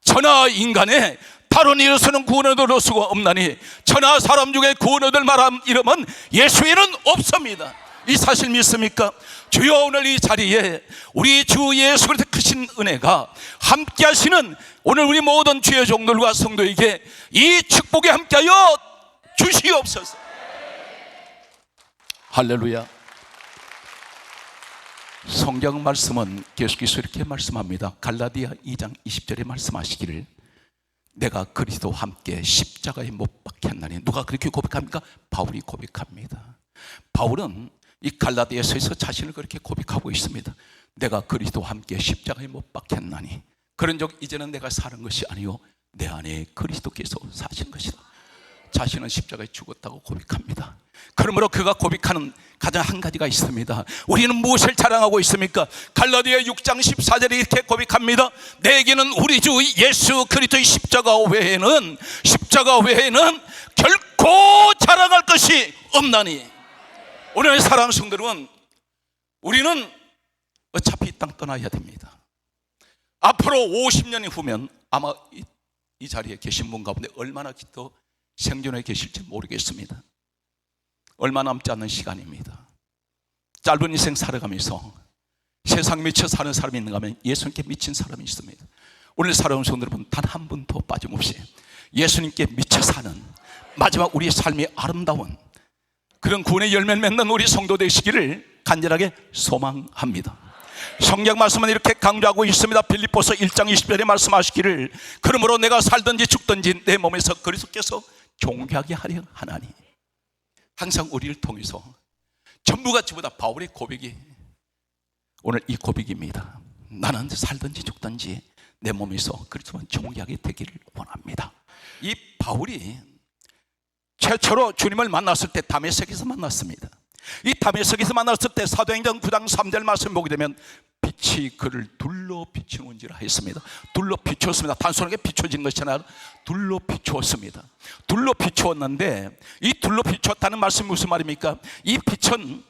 천하 인간에 다른 이로서는 구원을 얻을 수가 없나니 천하 사람 중에 구원을 얻을 만한 이름은 예수 이름은 없습니다. 이 사실 믿습니까? 주여, 오늘 이 자리에 우리 주 예수 그리스도의 크신 은혜가 함께 하시는 오늘 우리 모든 주의 종들과 성도에게 이 축복에 함께하여 주시옵소서. 할렐루야. 성경 말씀은 계속해서 이렇게 말씀합니다. 갈라디아 2장 20절에 말씀하시기를 내가 그리스도와 함께 십자가에 못 박혔나니. 누가 그렇게 고백합니까? 바울이 고백합니다. 바울은 이 갈라디아서에서 자신을 그렇게 고백하고 있습니다. 내가 그리스도와 함께 십자가에 못 박혔나니 그런 적 이제는 내가 사는 것이 아니요 내 안에 그리스도께서 사신 것이다. 자신은 십자가에 죽었다고 고백합니다. 그러므로 그가 고백하는 가장 한 가지가 있습니다. 우리는 무엇을 자랑하고 있습니까? 갈라디아 6장 14절에 이렇게 고백합니다. 내게는 우리 주 예수 그리스도의 십자가 외에는 결코 자랑할 것이 없나니. 오늘 사랑하는 성도들은 우리는 어차피 이 땅 떠나야 됩니다. 앞으로 50년이 후면 아마 이 자리에 계신 분 가운데 얼마나 더 생존해 계실지 모르겠습니다. 얼마 남지 않는 시간입니다. 짧은 인생 살아가면서 세상 미쳐 사는 사람이 있는가 하면 예수님께 미친 사람이 있습니다. 오늘 살아온 성도들은 단 한 분도 빠짐없이 예수님께 미쳐 사는 마지막 우리의 삶이 아름다운 그런 구원의 열매를 맺는 우리 성도 되시기를 간절하게 소망합니다. 성경 말씀은 이렇게 강조하고 있습니다. 빌립보서 1장 20절에 말씀하시기를 그러므로 내가 살든지 죽든지 내 몸에서 그리스도께서 존귀하게 하려 하나니. 항상 우리를 통해서 전부가 전부 다 바울의 고백이 오늘 이 고백입니다. 나는 살든지 죽든지 내 몸에서 그리스도만 존귀하게 되기를 원합니다. 이 바울이 최초로 주님을 만났을 때 다메섹에서 만났습니다. 이 다메섹에서 만났을 때 사도행전 9장 3절 말씀 보게 되면 빛이 그를 둘러 비추는지라 했습니다. 둘러 비추었습니다. 단순하게 비춰진 것이 아니라 둘러 비추었습니다. 둘러 비추었는데 이 둘러 비추었다는 말씀이 무슨 말입니까? 이 빛은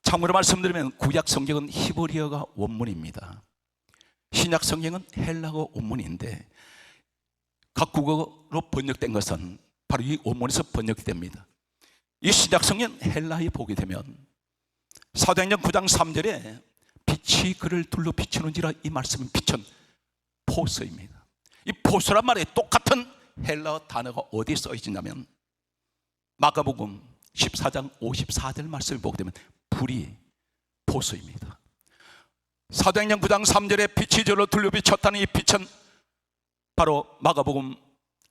참고로 말씀드리면 구약 성경은 히브리어가 원문입니다. 신약 성경은 헬라어 원문인데 각국어로 번역된 것은 바로 이 원문에서 번역이 됩니다. 이 신약 성경 헬라에 보게 되면 사도행전 9장 3절에 빛이 그를 둘러 비추는지라 이 말씀은 빛은 포서입니다. 이 포서란 말에 똑같은 헬라어 단어가 어디에 써 있냐면 마가복음 14장 54절 말씀을 보게 되면 불이 포서입니다. 사도행전 9장 3절에 빛이 저로 둘러 비쳤다는 이 빛은 바로 마가복음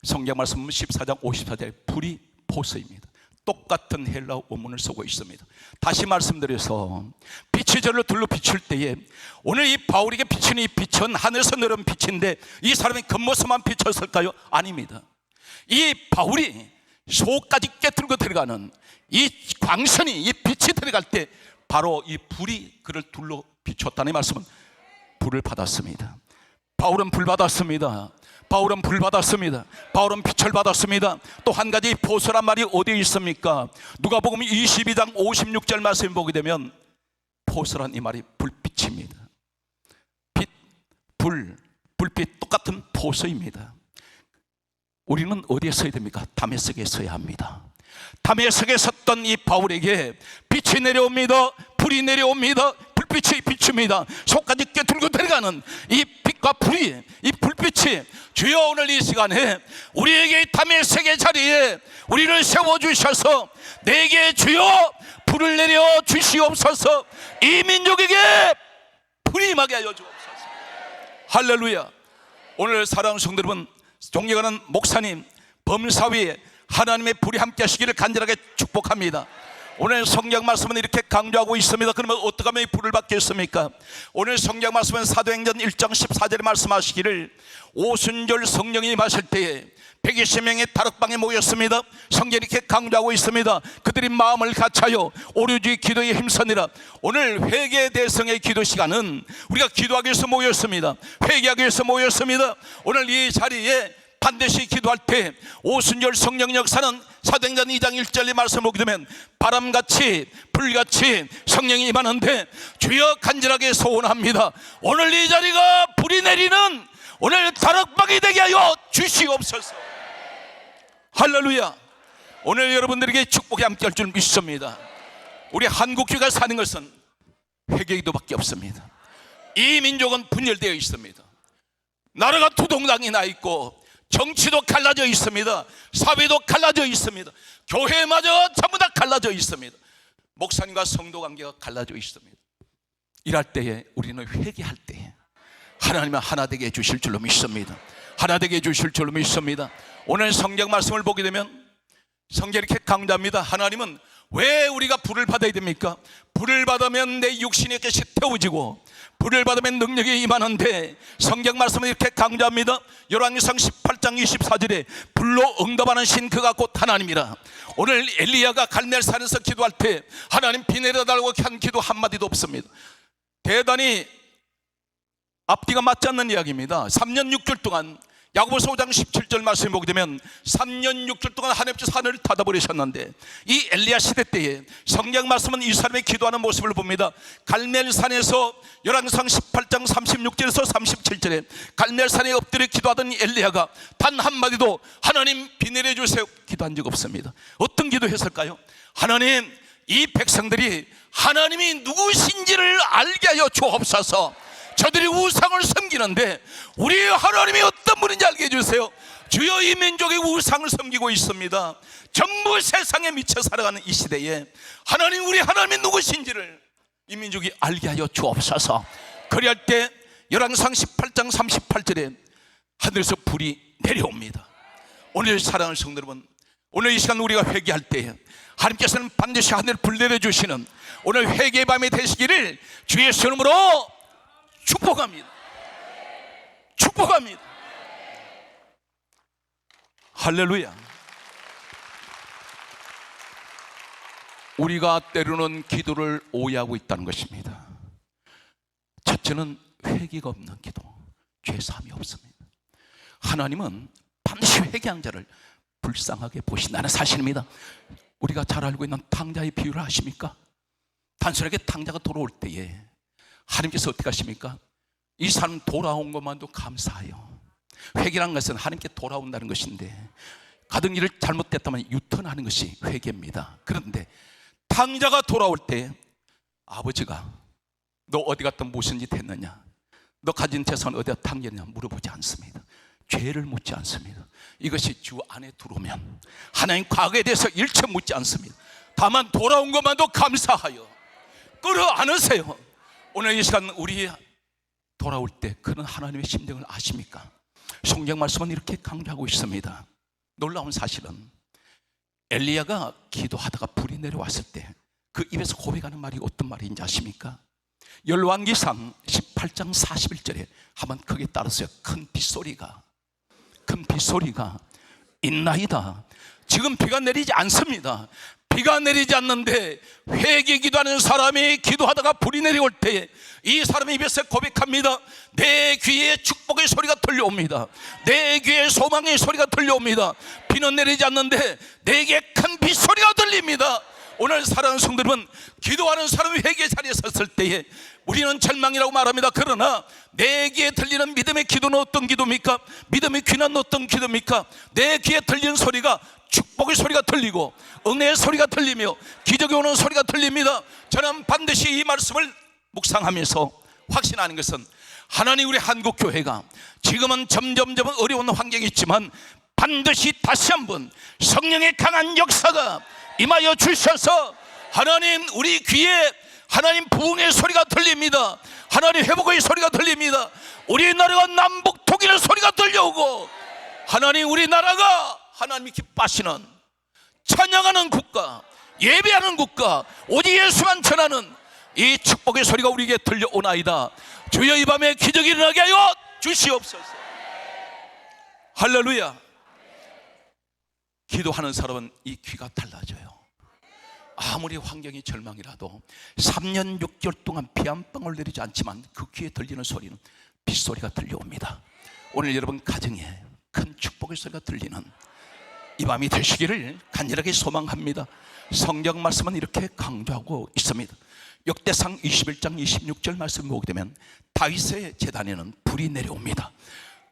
성경 말씀 14장 54절에 불이 포서입니다. 똑같은 헬라어 원문을 쓰고 있습니다. 다시 말씀드려서 빛이 저를 둘러 비출 때에 오늘 이 바울에게 비치는 이 빛은 하늘에서 내려온 빛인데 이 사람이 겉모습만 비쳤을까요? 아닙니다. 이 바울이 속까지 깨뚫고 들어가는 이 광선이 이 빛이 들어갈 때 바로 이 불이 그를 둘러 비췄다는 말씀은 불을 받았습니다. 바울은 불 받았습니다. 바울은 불 받았습니다. 바울은 빛을 받았습니다. 또 한 가지 포서란 말이 어디에 있습니까? 누가복음 22장 56절 말씀 보게 되면 포서란 이 말이 불빛입니다. 빛, 불, 불빛 똑같은 포서입니다. 우리는 어디에 서야 됩니까? 다메섹에 서야 합니다. 다메섹에 섰던 이 바울에게 빛이 내려옵니다. 불이 내려옵니다. 불빛이 비춥니다. 속까지 꿰뚫고 들어가는 이 빛과 불이, 이 불빛이 주여 오늘 이 시간에 우리에게 다메섹의 자리에 우리를 세워주셔서 내게 주여 불을 내려 주시옵소서. 이 민족에게 불이 임하게 하여 주옵소서. 할렐루야. 오늘 사랑하는 성도 여러분, 존경하는 목사님, 범사위에 하나님의 불이 함께 하시기를 간절하게 축복합니다. 오늘 성경 말씀은 이렇게 강조하고 있습니다. 그러면 어떻게 하면 이 불을 받겠습니까? 오늘 성경 말씀은 사도행전 1장 14절에 말씀하시기를 오순절 성령이 임하실 때에 120명의 다락방에 모였습니다. 성경이 이렇게 강조하고 있습니다. 그들이 마음을 같이하여 오로지 기도에 힘쓰니라. 오늘 회개 대성의 기도 시간은 우리가 기도하기 위해서 모였습니다. 회개하기 위해서 모였습니다. 오늘 이 자리에 반드시 기도할 때 오순절 성령 역사는 사도행전 2장 1절의 말씀을 보게 되면 바람같이 불같이 성령이 임하는데 주여 간절하게 소원합니다. 오늘 이 자리가 불이 내리는 오늘 다락방이 되게 하여 주시옵소서. 할렐루야. 오늘 여러분들에게 축복이 함께 할 줄 믿습니다. 우리 한국교회가 사는 것은 회개기도밖에 없습니다. 이 민족은 분열되어 있습니다. 나라가 두동강이 나 있고 정치도 갈라져 있습니다. 사회도 갈라져 있습니다. 교회마저 전부 다 갈라져 있습니다. 목사님과 성도 관계가 갈라져 있습니다. 일할 때에 우리는 회개할 때에 하나님은 하나 되게 해주실 줄로 믿습니다. 하나 되게 해주실 줄로 믿습니다. 오늘 성경 말씀을 보게 되면 성경이 이렇게 강조합니다. 하나님은 왜 우리가 불을 받아야 됩니까? 불을 받으면 내 육신의 것이 태워지고 불을 받으면 능력이 임하는데 성경 말씀은 이렇게 강조합니다. 열왕기상 18장 24절에 불로 응답하는 신 그가 곧 하나님이라. 오늘 엘리야가 갈멜산에서 기도할 때 하나님 비 내려달라고 한 기도 한마디도 없습니다. 대단히 앞뒤가 맞지 않는 이야기입니다. 3년 6개월 동안 야고보서 5장 17절 말씀을 보게 되면 3년 6개월 동안 하나님께서 하늘을 닫아버리셨는데 이 엘리야 시대 때에 성경 말씀은 이 사람이 기도하는 모습을 봅니다. 갈멜산에서 열왕기상 18장 36절에서 37절에 갈멜산에 엎드려 기도하던 엘리야가 단 한마디도 하나님 비 내려주세요 기도한 적 없습니다. 어떤 기도했을까요? 하나님 이 백성들이 하나님이 누구신지를 알게 하여 주옵소서. 저들이 우상을 섬기는데 우리 하나님이 어떤 분인지 알게 해주세요. 주여 이 민족이 우상을 섬기고 있습니다. 전부 세상에 미쳐 살아가는 이 시대에 하나님 우리 하나님이 누구신지를 이 민족이 알게 하여 주옵소서. 그리할 때 열왕기상 18장 38절에 하늘에서 불이 내려옵니다. 오늘 사랑하는 성도 여러분, 오늘 이 시간 우리가 회개할 때 하나님께서는 반드시 하늘 불 내려주시는 오늘 회개의 밤이 되시기를 주의 이름으로 축복합니다. 축복합니다. 할렐루야. 우리가 때로는 기도를 오해하고 있다는 것입니다. 첫째는 회개가 없는 기도, 죄사함이 없습니다. 하나님은 반드시 회개한 자를 불쌍하게 보신다는 사실입니다. 우리가 잘 알고 있는 탕자의 비유를 아십니까? 단순하게 탕자가 돌아올 때에 하나님께서 어떻게 하십니까? 이 사람 돌아온 것만도 감사해요. 회개라는 것은 하나님께 돌아온다는 것인데 가던 일을 잘못됐다면 유턴하는 것이 회개입니다. 그런데 탕자가 돌아올 때 아버지가 너 어디 갔다 무슨 짓 했느냐, 너 가진 재산 어디다 탕겼냐 물어보지 않습니다. 죄를 묻지 않습니다. 이것이 주 안에 들어오면 하나님 과거에 대해서 일체 묻지 않습니다. 다만 돌아온 것만도 감사하여 끌어안으세요. 오늘 이 시간 우리 돌아올 때 그런 하나님의 심정을 아십니까? 성경 말씀은 이렇게 강조하고 있습니다. 놀라운 사실은 엘리야가 기도하다가 불이 내려왔을 때 그 입에서 고백하는 말이 어떤 말인지 아십니까? 열왕기상 18장 41절에 한번 크게 따랐어요. 큰 빗소리가 있나이다. 지금 비가 내리지 않습니다. 비가 내리지 않는데 회개 기도하는 사람이 기도하다가 불이 내려올 때 이 사람의 입에서 고백합니다. 내 귀에 축복의 소리가 들려옵니다. 내 귀에 소망의 소리가 들려옵니다. 비는 내리지 않는데 내게 큰 빗소리가 들립니다. 오늘 사랑하는 성도들은 기도하는 사람이 회개 자리에 섰을 때에 우리는 절망이라고 말합니다. 그러나 내 귀에 들리는 믿음의 기도는 어떤 기도입니까? 믿음의 귀는 어떤 기도입니까? 내 귀에 들리는 소리가 축복의 소리가 들리고 은혜의 소리가 들리며 기적이 오는 소리가 들립니다. 저는 반드시 이 말씀을 묵상하면서 확신하는 것은 하나님 우리 한국교회가 지금은 점점 어려운 환경이 있지만 반드시 다시 한번 성령의 강한 역사가 임하여 주셔서 하나님 우리 귀에 하나님 부흥의 소리가 들립니다. 하나님 회복의 소리가 들립니다. 우리나라가 남북 통일의 소리가 들려오고 하나님 우리나라가 하나님이 기뻐하시는 찬양하는 국가, 예배하는 국가, 오직 예수만 전하는 이 축복의 소리가 우리에게 들려오나이다. 주여 이 밤에 기적이 일어나게 하여 주시옵소서. 할렐루야. 기도하는 사람은 이 귀가 달라져요. 아무리 환경이 절망이라도 3년 6개월 동안 비 한 방울 내리지 않지만 그 귀에 들리는 소리는 빗소리가 들려옵니다. 오늘 여러분 가정에 큰 축복의 소리가 들리는 이 밤이 되시기를 간절하게 소망합니다. 성경 말씀은 이렇게 강조하고 있습니다. 역대상 21장 26절 말씀 보게 되면 다윗의 제단에는 불이 내려옵니다.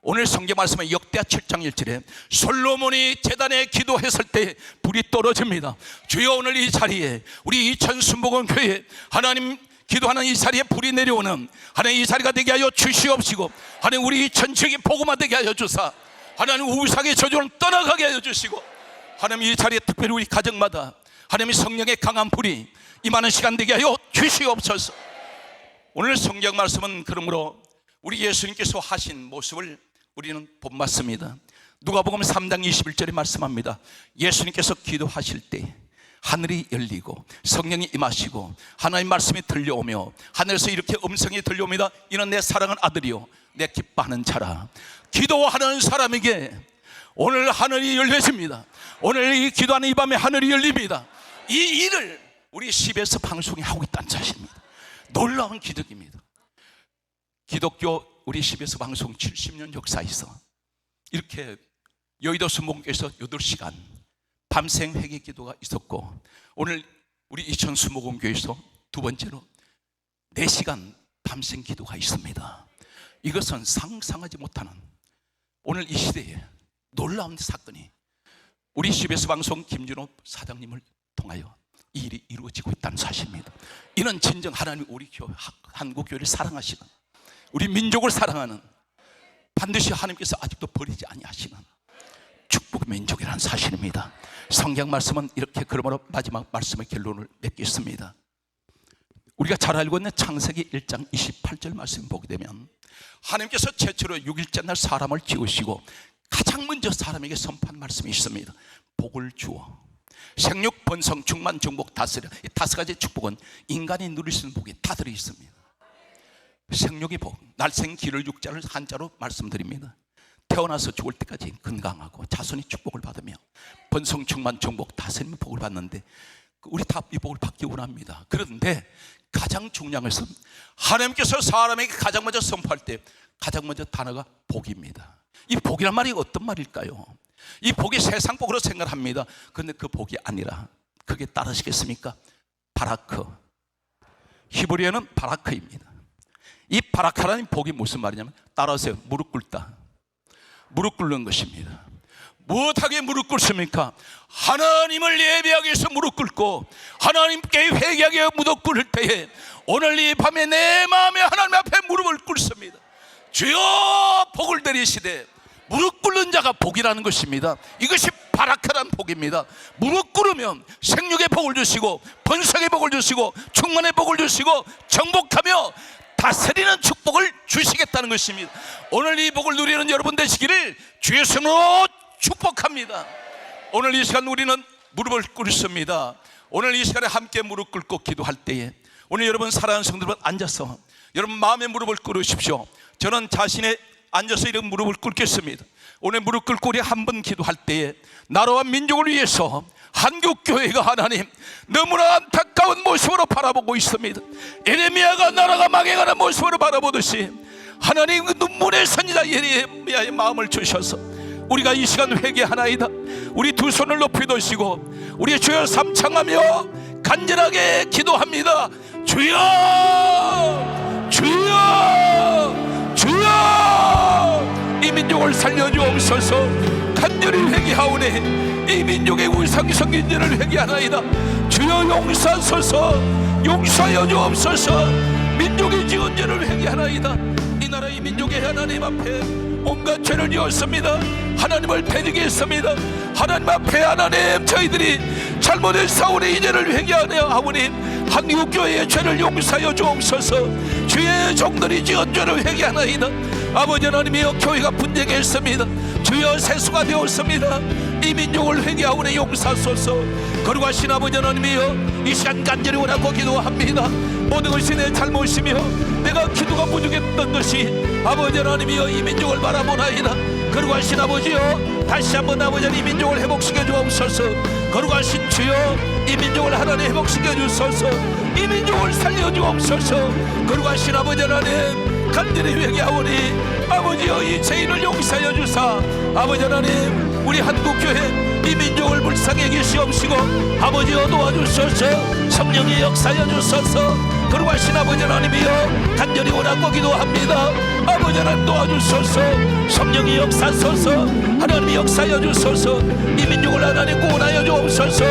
오늘 성경 말씀은 역대하 7장 1절에 솔로몬이 제단에 기도했을 때 불이 떨어집니다. 주여, 오늘 이 자리에 우리 이천 순복음 교회 하나님 기도하는 이 자리에 불이 내려오는 하나님 이 자리가 되게 하여 주시옵시고, 하나님 우리 이천 지역이 복음화 되게 하여 주사, 하나님 우상의 저주를 떠나가게 하여 주시고, 하나님 이 자리에 특별히 우리 가정마다 하나님의 성령의 강한 불이 임하는 시간 되게 하여 주시옵소서. 오늘 성경 말씀은 그러므로 우리 예수님께서 하신 모습을 우리는 본받습니다. 누가복음 3장 21절에 말씀합니다. 예수님께서 기도하실 때 하늘이 열리고 성령이 임하시고 하나님 말씀이 들려오며 하늘에서 이렇게 음성이 들려옵니다. 이는 내 사랑하는 아들이요 내 기뻐하는 자라. 기도하는 사람에게 오늘 하늘이 열려집니다. 오늘 이 기도하는 이 밤에 하늘이 열립니다. 이 일을 우리 CBS 방송이 하고 있다는 사실입니다. 놀라운 기적입니다. 기독교 우리 CBS 방송 70년 역사에서 이렇게 여의도 순복음교회에서 8시간 밤생 회개 기도가 있었고, 오늘 우리 이천 순복음교회에서 두 번째로 4시간 밤생 기도가 있습니다. 이것은 상상하지 못하는 오늘 이 시대에 놀라운 사건이 우리 CBS 방송 김준호 사장님을 통하여 이 일이 이루어지고 있다는 사실입니다. 이는 진정 하나님 우리 교회, 한국교회를 사랑하시는, 우리 민족을 사랑하는, 반드시 하나님께서 아직도 버리지 아니하시는 축복의 민족이라는 사실입니다. 성경 말씀은 이렇게 그러므로 마지막 말씀의 결론을 맺겠습니다. 우리가 잘 알고 있는 창세기 1장 28절 말씀 보게 되면 하나님께서 최초로 6일째 날 사람을 지으시고 가장 먼저 사람에게 선포한 말씀이 있습니다. 복을 주어 생육 번성 충만 정복 다스려. 이 5가지 축복은 인간이 누릴 수 있는 복이 다 들어 있습니다. 생육의 복, 날생 기를 육자를 한자로 말씀드립니다. 태어나서 죽을 때까지 건강하고 자손이 축복을 받으며 번성 충만 정복 다스리는 복을 받는데 우리 다 이 복을 받기 원합니다. 그런데 가장 중요한 것은 하나님께서 사람에게 가장 먼저 선포할 때 가장 먼저 단어가 복입니다. 이 복이란 말이 어떤 말일까요? 이 복이 세상 복으로 생각합니다. 그런데 그 복이 아니라, 그게 따르시겠습니까? 바라크, 히브리어는 바라크입니다. 이 바라크라는 복이 무슨 말이냐면, 따라하세요, 무릎 꿇다, 무릎 꿇는 것입니다. 무엇하게 무릎 꿇습니까? 하나님을 예배하기 위해서 무릎 꿇고 하나님께 회개하기 위해 무릎 꿇을 때에 오늘 이 밤에 내 마음에 하나님 앞에 무릎을 꿇습니다. 주여 복을 내리시되, 무릎 꿇는 자가 복이라는 것입니다. 이것이 바라크란 복입니다. 무릎 꿇으면 생육의 복을 주시고 번성의 복을 주시고 충만의 복을 주시고 정복하며 다스리는 축복을 주시겠다는 것입니다. 오늘 이 복을 누리는 여러분 되시기를 주의 손으로 축복합니다. 오늘 이 시간 우리는 무릎을 꿇습니다. 오늘 이 시간에 함께 무릎 꿇고 기도할 때에 오늘 여러분 사랑하는 성도들 앉아서 여러분 마음의 무릎을 꿇으십시오. 저는 자신의 앉아서 이런 무릎을 꿇겠습니다. 오늘 무릎 꿇고 우리 한 번 기도할 때에 나라와 민족을 위해서 한국교회가 하나님 너무나 안타까운 모습으로 바라보고 있습니다. 에레미야가 나라가 망해가는 모습으로 바라보듯이 하나님 그 눈물의 선지자 예레미야의 마음을 주셔서 우리가 이 시간 회개하나이다. 우리 두 손을 높이 드시고 우리 주여 삼창하며 간절하게 기도합니다. 주여, 주여, 주여, 이 민족을 살려주옵소서. 간절히 회개하오니 이 민족의 우상 성gin들을 회개하나이다. 주여 용서하소서, 용서하여 주옵소서. 민족의 지은 죄를 회개하나이다. 이 나라 이 민족의 하나님 앞에 온갖 죄를 지었습니다. 하나님을 배제했습니다. 하나님 앞에 하나님 저희들이 잘못했사오니 이 죄를 회개하며 하오니 한국교회의 죄를 용서하여 주옵소서. 주의 종들이 지은 죄를 회개하나이다. 아버지 하나님이여 교회가 분쟁했습니다. 주여 세수가 되었습니다. 이 민족을 회개하오니 용서하소서. 거룩하신 아버지 하나님이여 이 시간 간절히 원하고 기도합니다. 모든 것이 내 잘못이며 내가 기도가 부족했던 것이 아버지 하나님이여 이 민족을 바라보나이다. 거룩하신 아버지여 다시 한번 아버지 이 민족을 회복시켜 주옵소서. 거룩하신 주여 이 민족을 하나님 회복시켜 주소서. 이 민족을 살려 주옵소서. 거룩하신 아버지 하나님 간절히 회개하오니 아버지여 이 죄인을 용서하여 주사 아버지 하나님 우리 한국교회 이 민족을 불쌍히 여기시옵시고 아버지여 도와주소서. 성령의 역사여 주소서. 거룩하신 아버지 하나님이여 간절히 원하고 기도합니다. 아버지 하나님 도와주소서. 성령의 역사소서. 하나님의 역사여 주소서. 이 민족을 하나님 구원하여 주옵소서.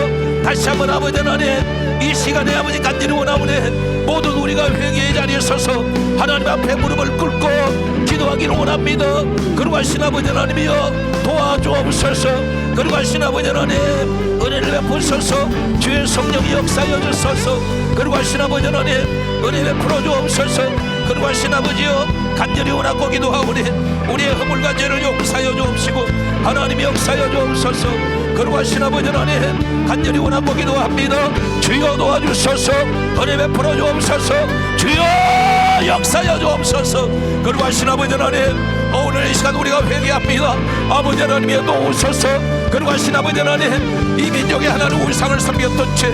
다시 한번 아버지 하나님 이 시간에 아버지 간절히 원하오네. 모든 우리가 회개의 자리에 서서 하나님 앞에 무릎을 꿇고 기도하기를 원합니다. 거룩하신 아버지 하나님이여 도와주옵소서. 거룩하신 아버지 하나님 은혜를 베푸소서. 주의 성령의 역사여 주소서. 거룩하신 아버지 하나님 은혜 베풀어 주옵소서. 거룩하신 아버지여 간절히 원하고 기도하오니 우리의 허물과 죄를 용서하여 주옵시고 하나님의 역사여 주옵소서. 거룩하신 아버지 하나님 간절히 원하고 기도합니다. 주여 도와주소서. 은혜 베풀어 주옵소서. 주여 역사여 주옵소서. 거룩하신 아버지 하나님 오늘 이 시간 우리가 회개합니다. 아버지 하나님의 도우소서. 거룩하신 아버지 하나님 이 민족의 하나님 우상을 섬겼던 죄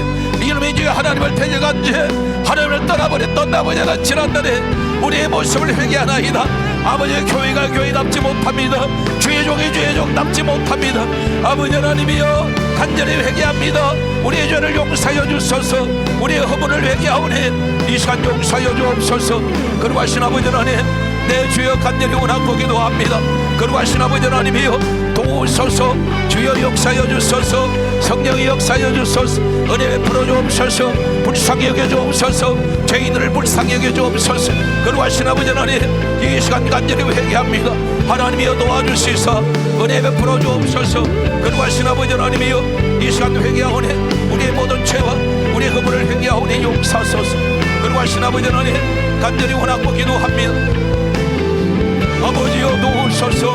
이놈의 죄 하나님을 대적한 죄 하나님을 떠나버렸던 아버지 하나님 지난날에 우리의 모습을 회개하나이다. 아버지의 교회가 교회답지 못합니다. 주의 종이 주의 종답지 못합니다. 아버지 하나님이여 간절히 회개합니다. 우리의 죄를 용서하여 주소서. 우리의 허물을 회개하오니 이 시간 용서하여 주옵소서. 거룩하신 아버지 하나님 내 주여 간절히 원하고 기도합니다. 거룩하신 아버지 하나님이여 도우소서. 주여 역사여 주소서. 성령의 역사여 주소서. 은혜 베풀어 주옵소서. 불쌍히 여겨 주옵소서. 죄인들을 불쌍히 여겨 주옵소서. 거룩하신 아버지 하나님 이 시간 간절히 회개합니다. 하나님이여 도와주시사 은혜 베풀어 주옵소서. 거룩하신 아버지 하나님이여 이 시간 회개하오니 우리의 모든 죄와 우리의 허물을 회개하오니 용서하소서. 거룩하신 아버지 하나님 간절히 원하고 기도합니다. 아버지여 도우소서.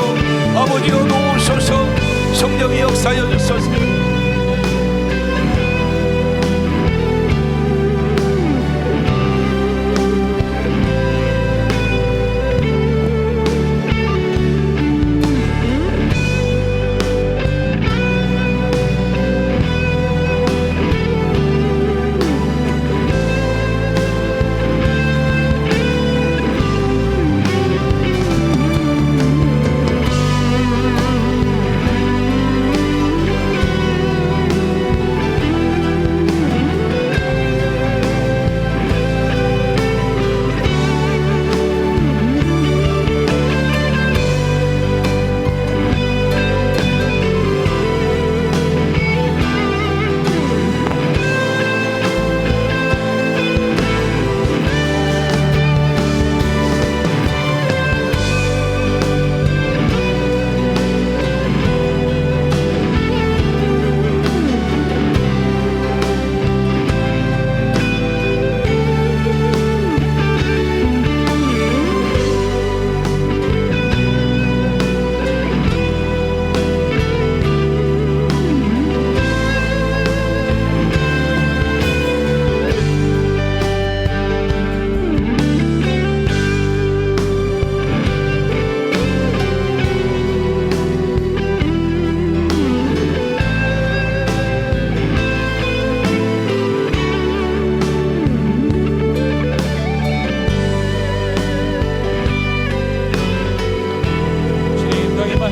아버지여 도우소서. 성령의 역사여 주소서.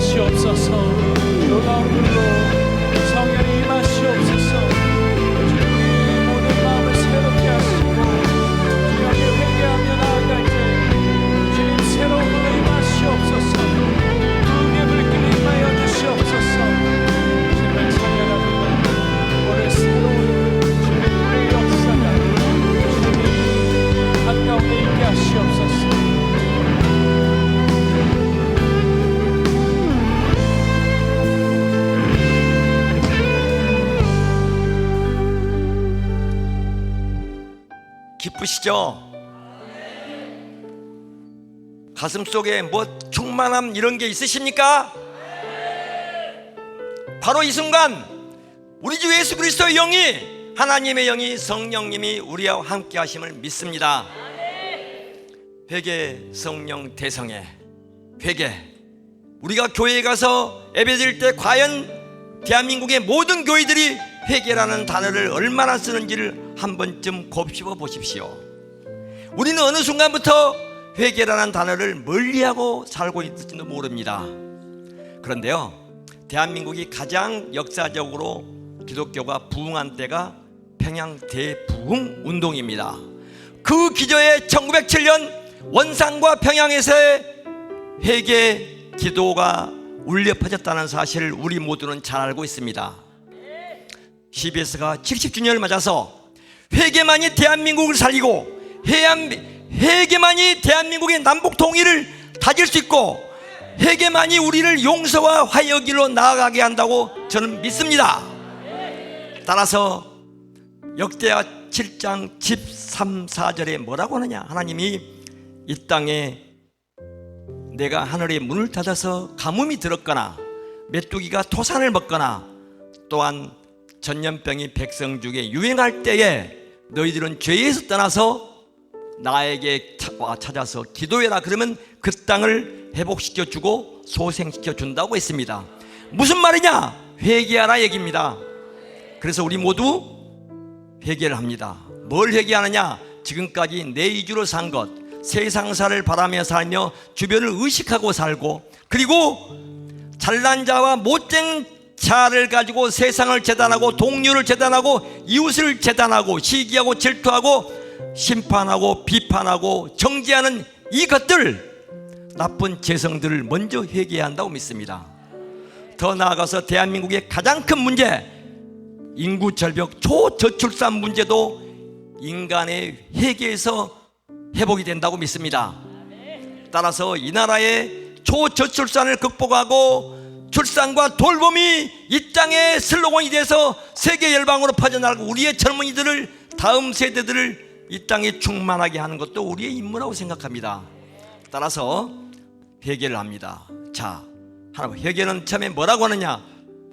임하시옵소서. 놀라운 불로 성령이 임하시옵소서. 주님 모든 마음을 새롭게 하시고 주님께 회개하며 나아갈 때 주님 새로운 불로 임하시옵소서. 부흥의 불길을 임하여 주시옵소서. 주님을 찬양합니다. 오늘 새로운 주님의 역사가 주님 한가운데 있게 하시옵소서. 기쁘시죠? 가슴 속에 뭐 충만함 이런 게 있으십니까? 바로 이 순간 우리 주 예수 그리스도의 영이, 하나님의 영이, 성령님이 우리와 함께 하심을 믿습니다. 회개 성령 대성회 회개. 우리가 교회에 가서 예배드릴 때 과연 대한민국의 모든 교회들이 회개라는 단어를 얼마나 쓰는지를 한 번쯤 곱씹어 보십시오. 우리는 어느 순간부터 회개라는 단어를 멀리하고 살고 있을지도 모릅니다. 그런데요, 대한민국이 가장 역사적으로 기독교가 부흥한 때가 평양 대부흥 운동입니다. 그 기저에 1907년 원산과 평양에서의 회개 기도가 울려 퍼졌다는 사실을 우리 모두는 잘 알고 있습니다. CBS가 70주년을 맞아서 회개만이 대한민국을 살리고 회개만이 대한민국의 남북 통일을 다질 수 있고 회개만이 우리를 용서와 화해의 길로 나아가게 한다고 저는 믿습니다. 따라서 역대하 7장 13, 4절에 뭐라고 하느냐, 하나님이 이 땅에 내가 하늘의 문을 닫아서 가뭄이 들었거나 메뚜기가 토산을 먹거나 또한 전염병이 백성 중에 유행할 때에 너희들은 죄에서 떠나서 나에게 찾아서 기도해라. 그러면 그 땅을 회복시켜 주고 소생시켜 준다고 했습니다. 무슨 말이냐? 회개하라 얘기입니다. 그래서 우리 모두 회개를 합니다. 뭘 회개하느냐? 지금까지 내 위주로 산 것, 세상사를 바라며 살며 주변을 의식하고 살고, 그리고 잘난 자와 못된 자를 가지고 세상을 재단하고 동료를 재단하고 이웃을 재단하고 시기하고 질투하고 심판하고 비판하고 정죄하는 이것들, 나쁜 죄성들을 먼저 회개해야 한다고 믿습니다. 더 나아가서 대한민국의 가장 큰 문제, 인구 절벽, 초저출산 문제도 인간의 회개에서 회복이 된다고 믿습니다. 따라서 이 나라의 초저출산을 극복하고 출산과 돌봄이 이 땅의 슬로건이 돼서 세계 열방으로 퍼져나가고 우리의 젊은이들을, 다음 세대들을 이 땅에 충만하게 하는 것도 우리의 임무라고 생각합니다. 따라서 회개를 합니다. 자, 하나님, 회개는 처음에 뭐라고 하느냐?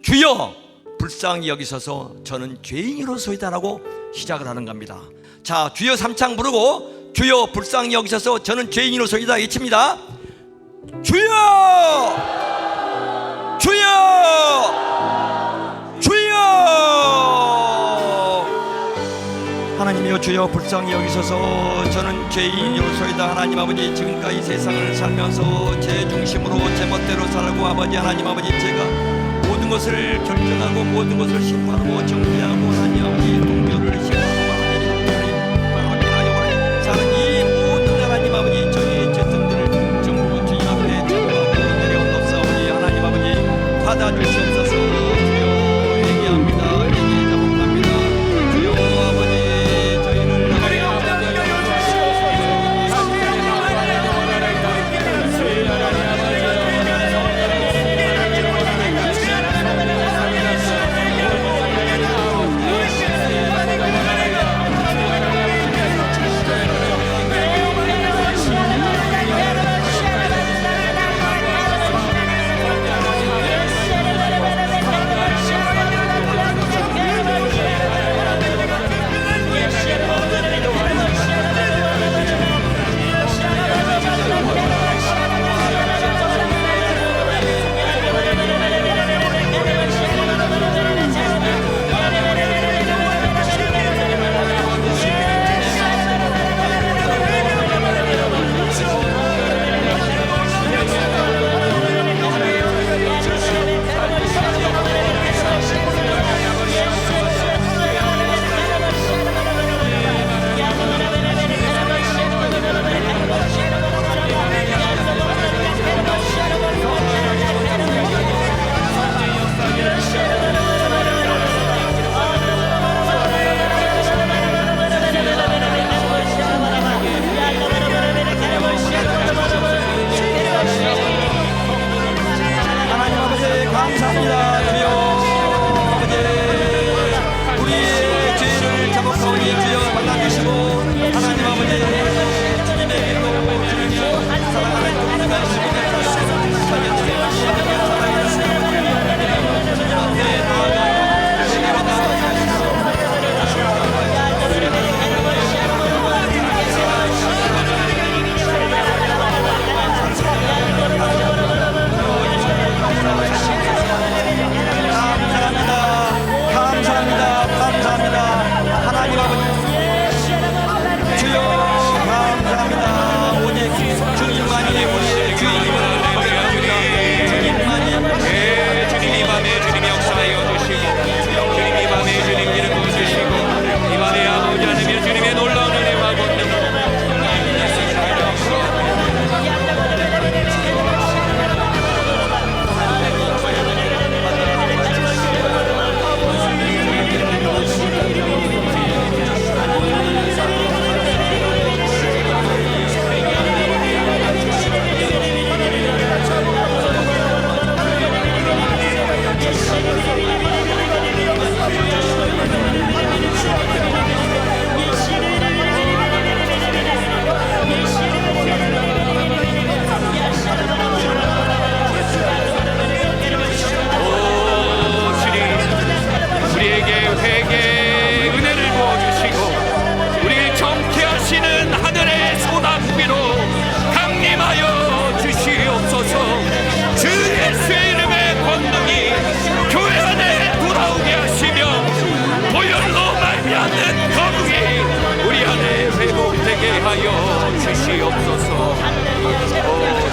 주여 불쌍히 여기소서 저는 죄인으로소이다라고 시작을 하는 겁니다. 자, 주여 삼창 부르고 주여 불쌍히 여기소서 저는 죄인으로소이다 외칩니다. 주여! 주여! 주여! 하나님이여 주여 불쌍히 여기소서 저는 죄인으로소이다. 하나님 아버지, 지금까지 세상을 살면서 제 중심으로 제 멋대로 살고 아버지 하나님 아버지 제가 모든 것을 결정하고 모든 것을 심판하고 정죄하고 하나님 아버지 동료를 심판하고 하나님 바라비나 사는 이 모든 하나님 아버지 저희의 죄성들을 전부 주님 앞에 전부하고 내려옵사오니 하나님 아버지 받아주시옵소서. 주여 회개합니다. 회개 자복합니다. 주여 아버지 저희를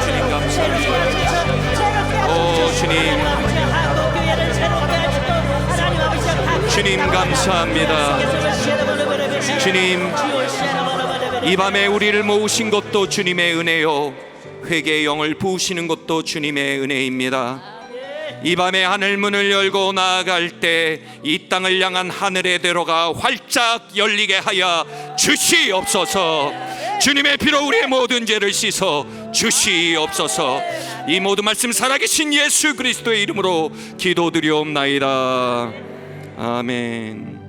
주님 감사합니다. 오 주님, 주님 감사합니다. 주님, 이 밤에 우리를 모으신 것도 주님의 은혜요, 회개의 영을 부으시는 것도 주님의 은혜입니다. 이 밤에 하늘 문을 열고 나아갈 때 이 땅을 향한 하늘의 대로가 활짝 열리게 하여 주시옵소서. 주님의 피로 우리의 모든 죄를 씻어 주시옵소서. 이 모든 말씀 살아계신 예수 그리스도의 이름으로 기도드리옵나이다. 아멘.